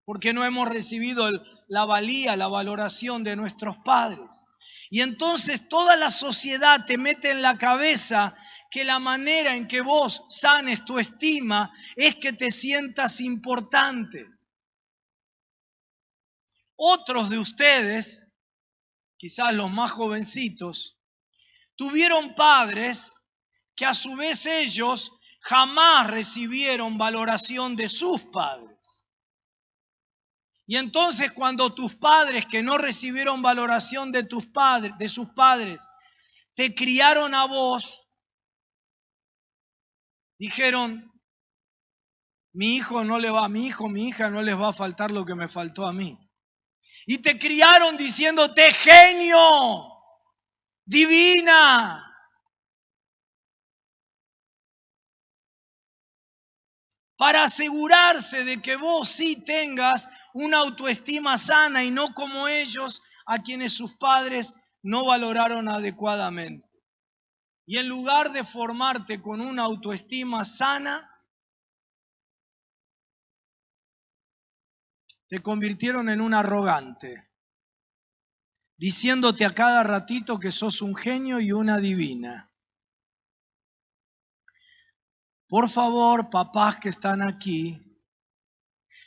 porque no hemos recibido la valía, la valoración de nuestros padres. Y entonces toda la sociedad te mete en la cabeza que la manera en que vos sanes tu estima es que te sientas importante. Otros de ustedes, quizás los más jovencitos, tuvieron padres que a su vez ellos jamás recibieron valoración de sus padres. Y entonces cuando tus padres que no recibieron valoración de sus padres, te criaron a vos, dijeron, mi hijo, mi hija no les va a faltar lo que me faltó a mí. Y te criaron diciéndote genio, divina. Para asegurarse de que vos sí tengas una autoestima sana y no como ellos, a quienes sus padres no valoraron adecuadamente. Y en lugar de formarte con una autoestima sana, te convirtieron en un arrogante, diciéndote a cada ratito que sos un genio y una divina. Por favor, papás que están aquí,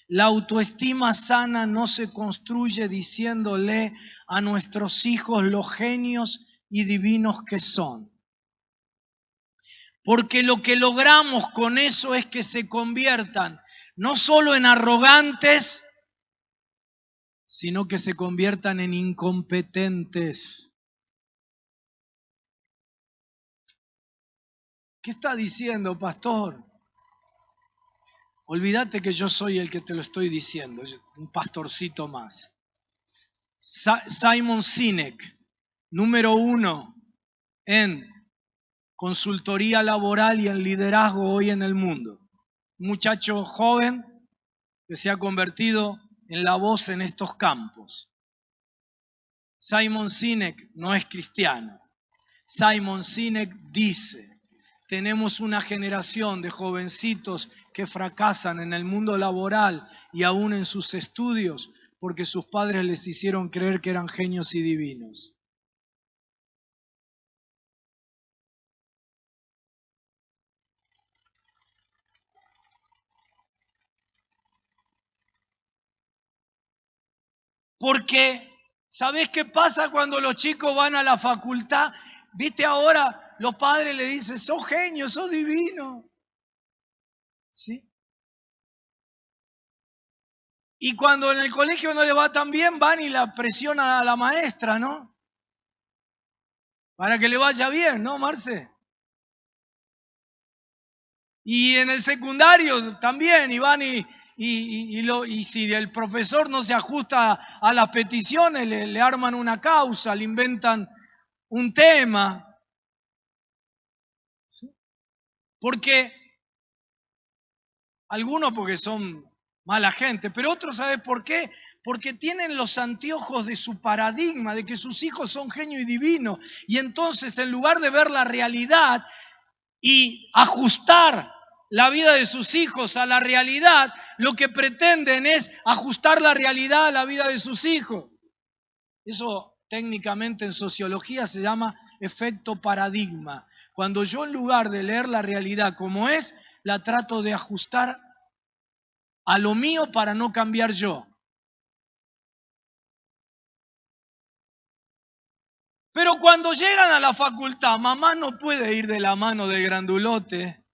la autoestima sana no se construye diciéndole a nuestros hijos los genios y divinos que son. Porque lo que logramos con eso es que se conviertan no solo en arrogantes, sino que se conviertan en incompetentes. ¿Qué está diciendo, pastor? Olvídate que yo soy el que te lo estoy diciendo, un pastorcito más. Simon Sinek, número 1 en consultoría laboral y en liderazgo hoy en el mundo. Un muchacho joven que se ha convertido en la voz en estos campos. Simon Sinek no es cristiano. Simon Sinek dice, tenemos una generación de jovencitos que fracasan en el mundo laboral y aún en sus estudios porque sus padres les hicieron creer que eran genios y divinos. Porque, ¿sabés qué pasa cuando los chicos van a la facultad? ¿Viste ahora? Los padres le dicen, sos genio, sos divino. ¿Sí? Y cuando en el colegio no le va tan bien, van y la presionan a la maestra, ¿no? Para que le vaya bien, ¿no, Marce? Y en el secundario también, y van y si el profesor no se ajusta a las peticiones, le arman una causa, le inventan un tema. ¿Sí? Porque algunos porque son mala gente, pero otros, ¿sabes por qué? Porque tienen los anteojos de su paradigma, de que sus hijos son genio y divino. Y entonces, en lugar de ver la realidad y ajustar la vida de sus hijos a la realidad, lo que pretenden es ajustar la realidad a la vida de sus hijos. Eso técnicamente en sociología se llama efecto paradigma. Cuando yo en lugar de leer la realidad como es, la trato de ajustar a lo mío para no cambiar yo. Pero cuando llegan a la facultad, mamá no puede ir de la mano del grandulote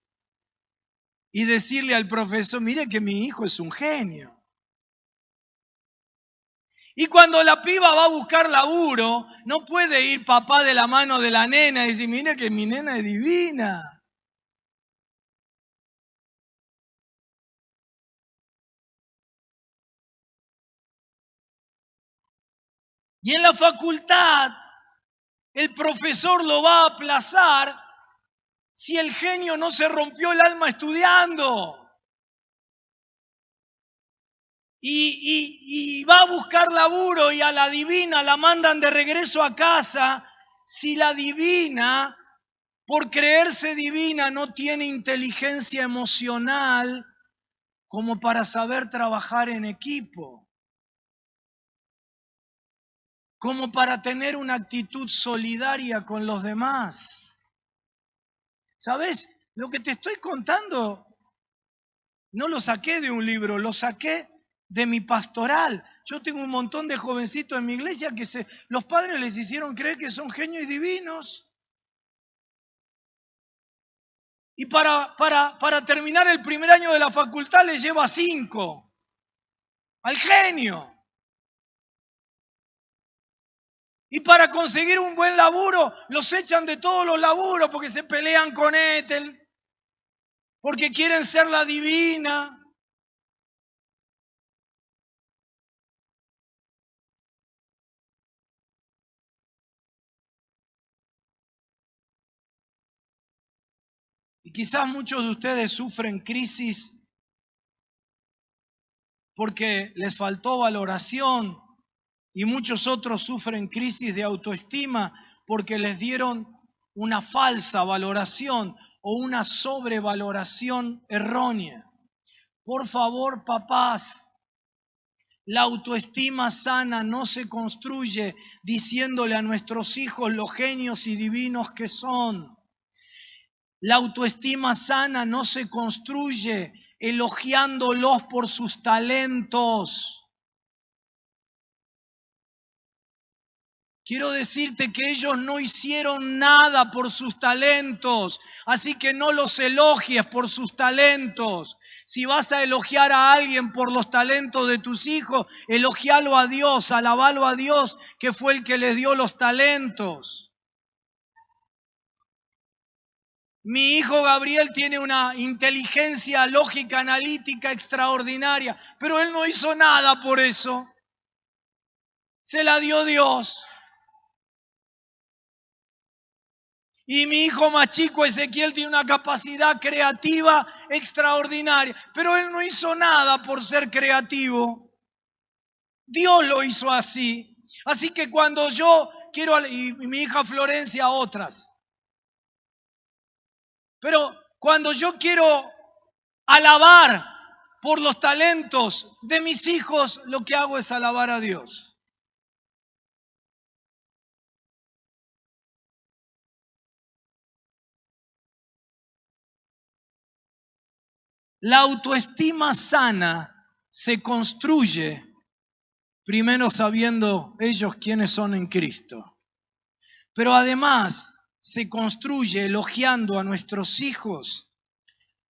y decirle al profesor, mire que mi hijo es un genio. Y cuando la piba va a buscar laburo, no puede ir papá de la mano de la nena y decir, mire que mi nena es divina. Y en la facultad, el profesor lo va a aplazar si el genio no se rompió el alma estudiando. Y va a buscar laburo y a la divina la mandan de regreso a casa si la divina, por creerse divina, no tiene inteligencia emocional como para saber trabajar en equipo, como para tener una actitud solidaria con los demás. ¿Sabes? Lo que te estoy contando no lo saqué de un libro, lo saqué de mi pastoral. Yo tengo un montón de jovencitos en mi iglesia que los padres les hicieron creer que son genios divinos. Y para terminar el primer año de la facultad les lleva 5 al genio. Y para conseguir un buen laburo los echan de todos los laburos porque se pelean con Ethel, porque quieren ser la divina. Y quizás muchos de ustedes sufren crisis porque les faltó valoración y muchos otros sufren crisis de autoestima porque les dieron una falsa valoración o una sobrevaloración errónea. Por favor, papás, la autoestima sana no se construye diciéndole a nuestros hijos los genios y divinos que son. La autoestima sana no se construye elogiándolos por sus talentos. Quiero decirte que ellos no hicieron nada por sus talentos, así que no los elogies por sus talentos. Si vas a elogiar a alguien por los talentos de tus hijos, elogialo a Dios, alabalo a Dios, que fue el que les dio los talentos. Mi hijo Gabriel tiene una inteligencia lógica analítica extraordinaria, pero él no hizo nada por eso. Se la dio Dios. Y mi hijo más chico, Ezequiel, tiene una capacidad creativa extraordinaria, pero él no hizo nada por ser creativo. Dios lo hizo así. Así que cuando yo quiero, y mi hija Florencia otras, pero cuando yo quiero alabar por los talentos de mis hijos, lo que hago es alabar a Dios. La autoestima sana se construye primero sabiendo ellos quiénes son en Cristo. Pero además se construye elogiando a nuestros hijos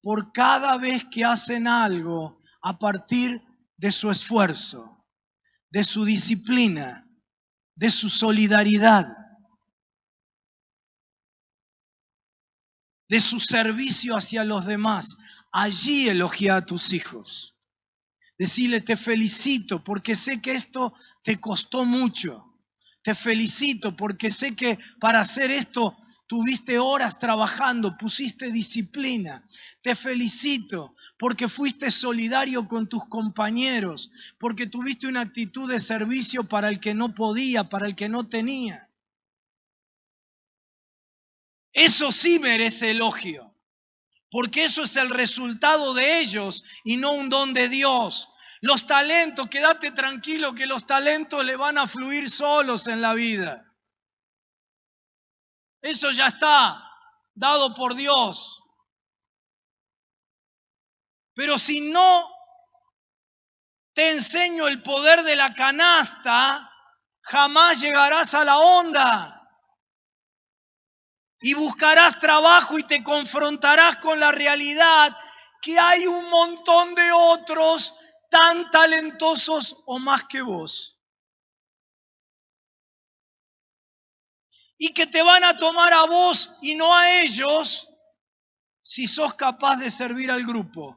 por cada vez que hacen algo a partir de su esfuerzo, de su disciplina, de su solidaridad, de su servicio hacia los demás. Allí elogia a tus hijos. Decirle, te felicito porque sé que esto te costó mucho. Te felicito porque sé que para hacer esto tuviste horas trabajando, pusiste disciplina. Te felicito porque fuiste solidario con tus compañeros, porque tuviste una actitud de servicio para el que no podía, para el que no tenía. Eso sí merece elogio, porque eso es el resultado de ellos y no un don de Dios. Los talentos, quédate tranquilo que los talentos le van a fluir solos en la vida. Eso ya está dado por Dios. Pero si no te enseño el poder de la canasta, jamás llegarás a la onda. Y buscarás trabajo y te confrontarás con la realidad que hay un montón de otros tan talentosos o más que vos. Y que te van a tomar a vos y no a ellos si sos capaz de servir al grupo,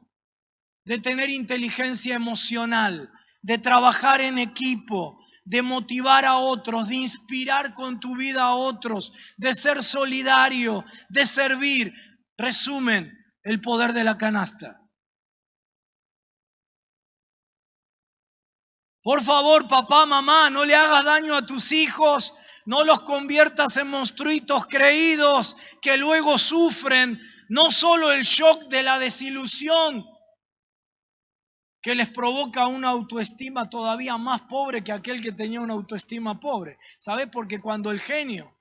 de tener inteligencia emocional, de trabajar en equipo, de motivar a otros, de inspirar con tu vida a otros, de ser solidario, de servir. Resumen, el poder de la canasta. Por favor, papá, mamá, no le hagas daño a tus hijos, no los conviertas en monstruitos creídos que luego sufren no solo el shock de la desilusión, que les provoca una autoestima todavía más pobre que aquel que tenía una autoestima pobre. ¿Sabes? Porque cuando el genio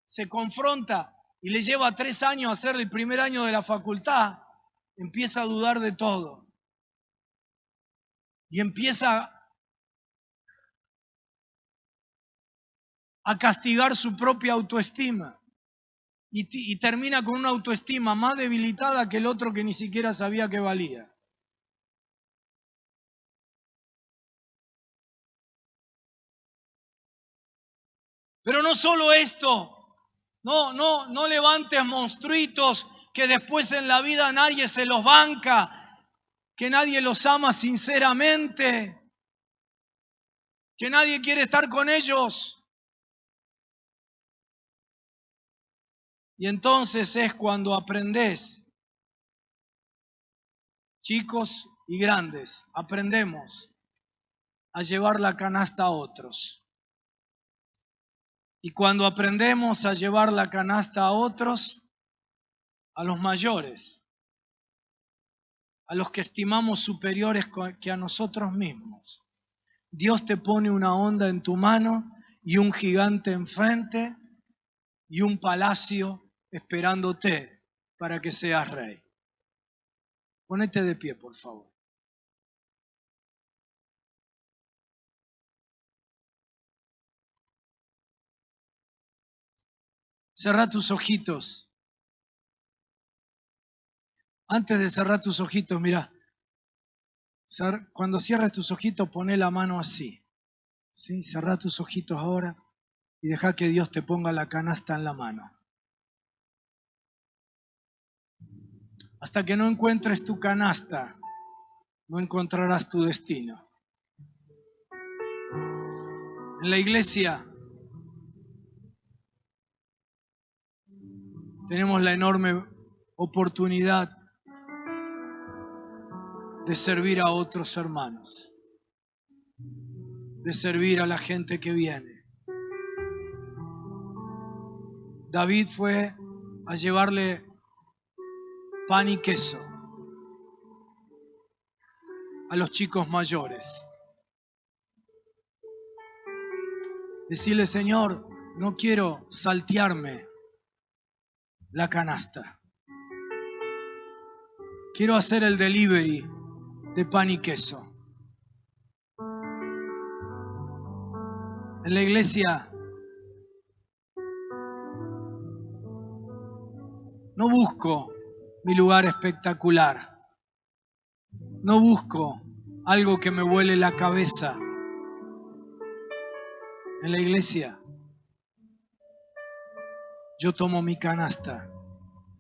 se confronta y le lleva 3 años hacer el primer año de la facultad, empieza a dudar de todo. Y empieza a castigar su propia autoestima. Y termina con una autoestima más debilitada que el otro que ni siquiera sabía que valía. Pero no solo esto, no levantes monstruitos que después en la vida nadie se los banca, que nadie los ama sinceramente, que nadie quiere estar con ellos. Y entonces es cuando aprendés, chicos y grandes, aprendemos a llevar la canasta a otros. Y cuando aprendemos a llevar la canasta a otros, a los mayores, a los que estimamos superiores que a nosotros mismos, Dios te pone una onda en tu mano y un gigante enfrente y un palacio esperándote para que seas rey. Ponete de pie, por favor. Cerrá tus ojitos. Antes de cerrar tus ojitos, mira, cuando cierres tus ojitos, poné la mano así. ¿Sí? Cerrá tus ojitos ahora y deja que Dios te ponga la canasta en la mano. Hasta que no encuentres tu canasta, no encontrarás tu destino. En la iglesia tenemos la enorme oportunidad de servir a otros hermanos, de servir a la gente que viene. David fue a llevarle pan y queso a los chicos mayores. Decirle, Señor, no quiero saltearme la canasta. Quiero hacer el delivery de pan y queso. En la iglesia no busco mi lugar espectacular. No busco algo que me vuele la cabeza. En la iglesia yo tomo mi canasta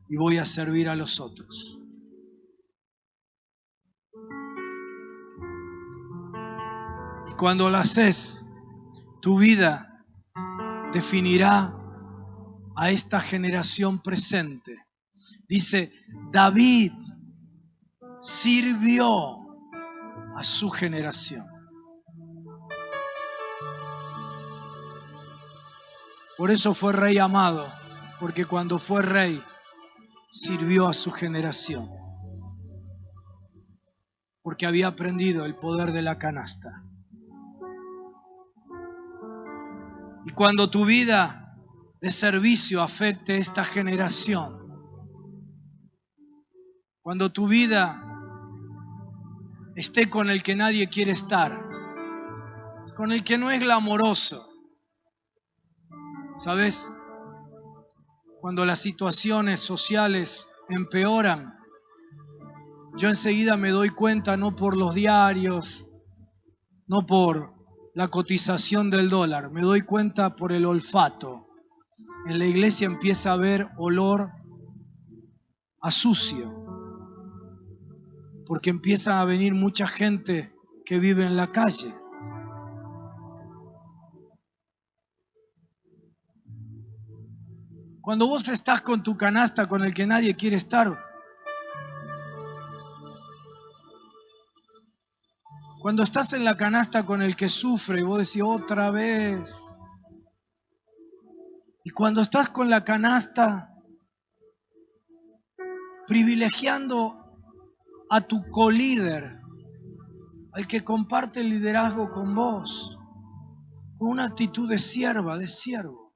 y voy a servir a los otros. Y cuando lo haces, tu vida definirá a esta generación presente. Dice, David sirvió a su generación. Por eso fue rey amado, porque cuando fue rey, sirvió a su generación. Porque había aprendido el poder de la canasta. Y cuando tu vida de servicio afecte esta generación. Cuando tu vida esté con el que nadie quiere estar, con el que no es glamoroso. ¿Sabes? Cuando las situaciones sociales empeoran, yo enseguida me doy cuenta, no por los diarios, no por la cotización del dólar, me doy cuenta por el olfato. En la iglesia empieza a haber olor a sucio, porque empieza a venir mucha gente que vive en la calle. Cuando vos estás con tu canasta con el que nadie quiere estar, cuando estás en la canasta con el que sufre y vos decís otra vez, y cuando estás con la canasta privilegiando a tu colíder, al que comparte el liderazgo con vos, con una actitud de sierva, de siervo,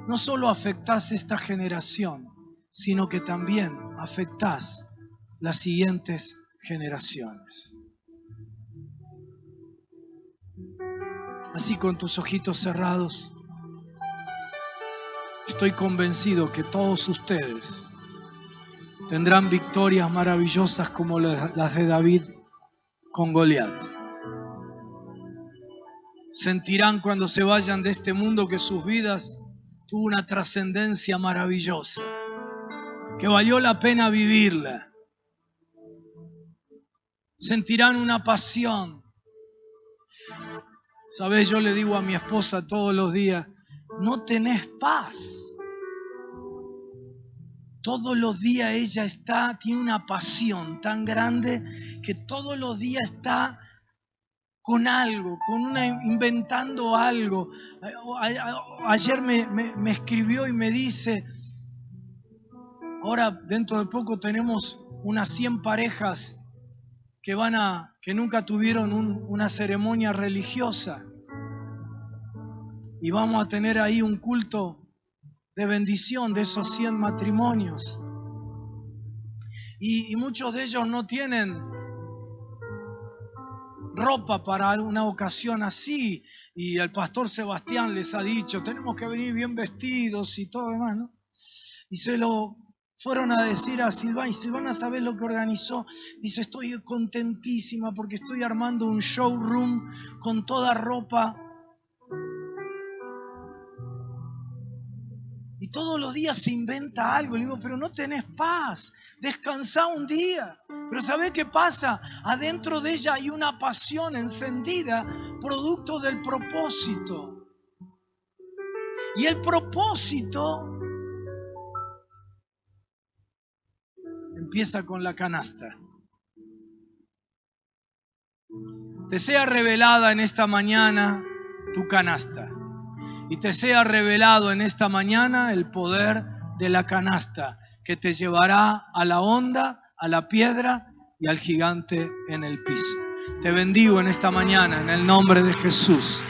no solo afectás esta generación, sino que también afectás las siguientes generaciones. Así, con tus ojitos cerrados, estoy convencido que todos ustedes tendrán victorias maravillosas como las de David con Goliat. Sentirán cuando se vayan de este mundo que sus vidas tuvo una trascendencia maravillosa, que valió la pena vivirla. Sentirán una pasión. ¿Sabes? Yo le digo a mi esposa todos los días, no tenés paz. Todos los días ella tiene una pasión tan grande que todos los días está con algo, inventando algo. Ayer me escribió y me dice, ahora dentro de poco tenemos unas 100 parejas que nunca tuvieron una ceremonia religiosa. Y vamos a tener ahí un culto de bendición de esos 100 matrimonios. Y muchos de ellos no tienen ropa para una ocasión así. Y el pastor Sebastián les ha dicho, tenemos que venir bien vestidos y todo demás, ¿no? Y se lo fueron a decir a Silvana, y Silvana, ¿sabes lo que organizó? Dice, estoy contentísima porque estoy armando un showroom con toda ropa. Y todos los días se inventa algo. Le digo, pero no tenés paz, descansá un día. Pero ¿sabés qué pasa? Adentro de ella hay una pasión encendida, producto del propósito. Y el propósito empieza con la canasta. Te sea revelada en esta mañana tu canasta. Y te sea revelado en esta mañana el poder de la canasta que te llevará a la honda, a la piedra y al gigante en el piso. Te bendigo en esta mañana en el nombre de Jesús.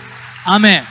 Amén.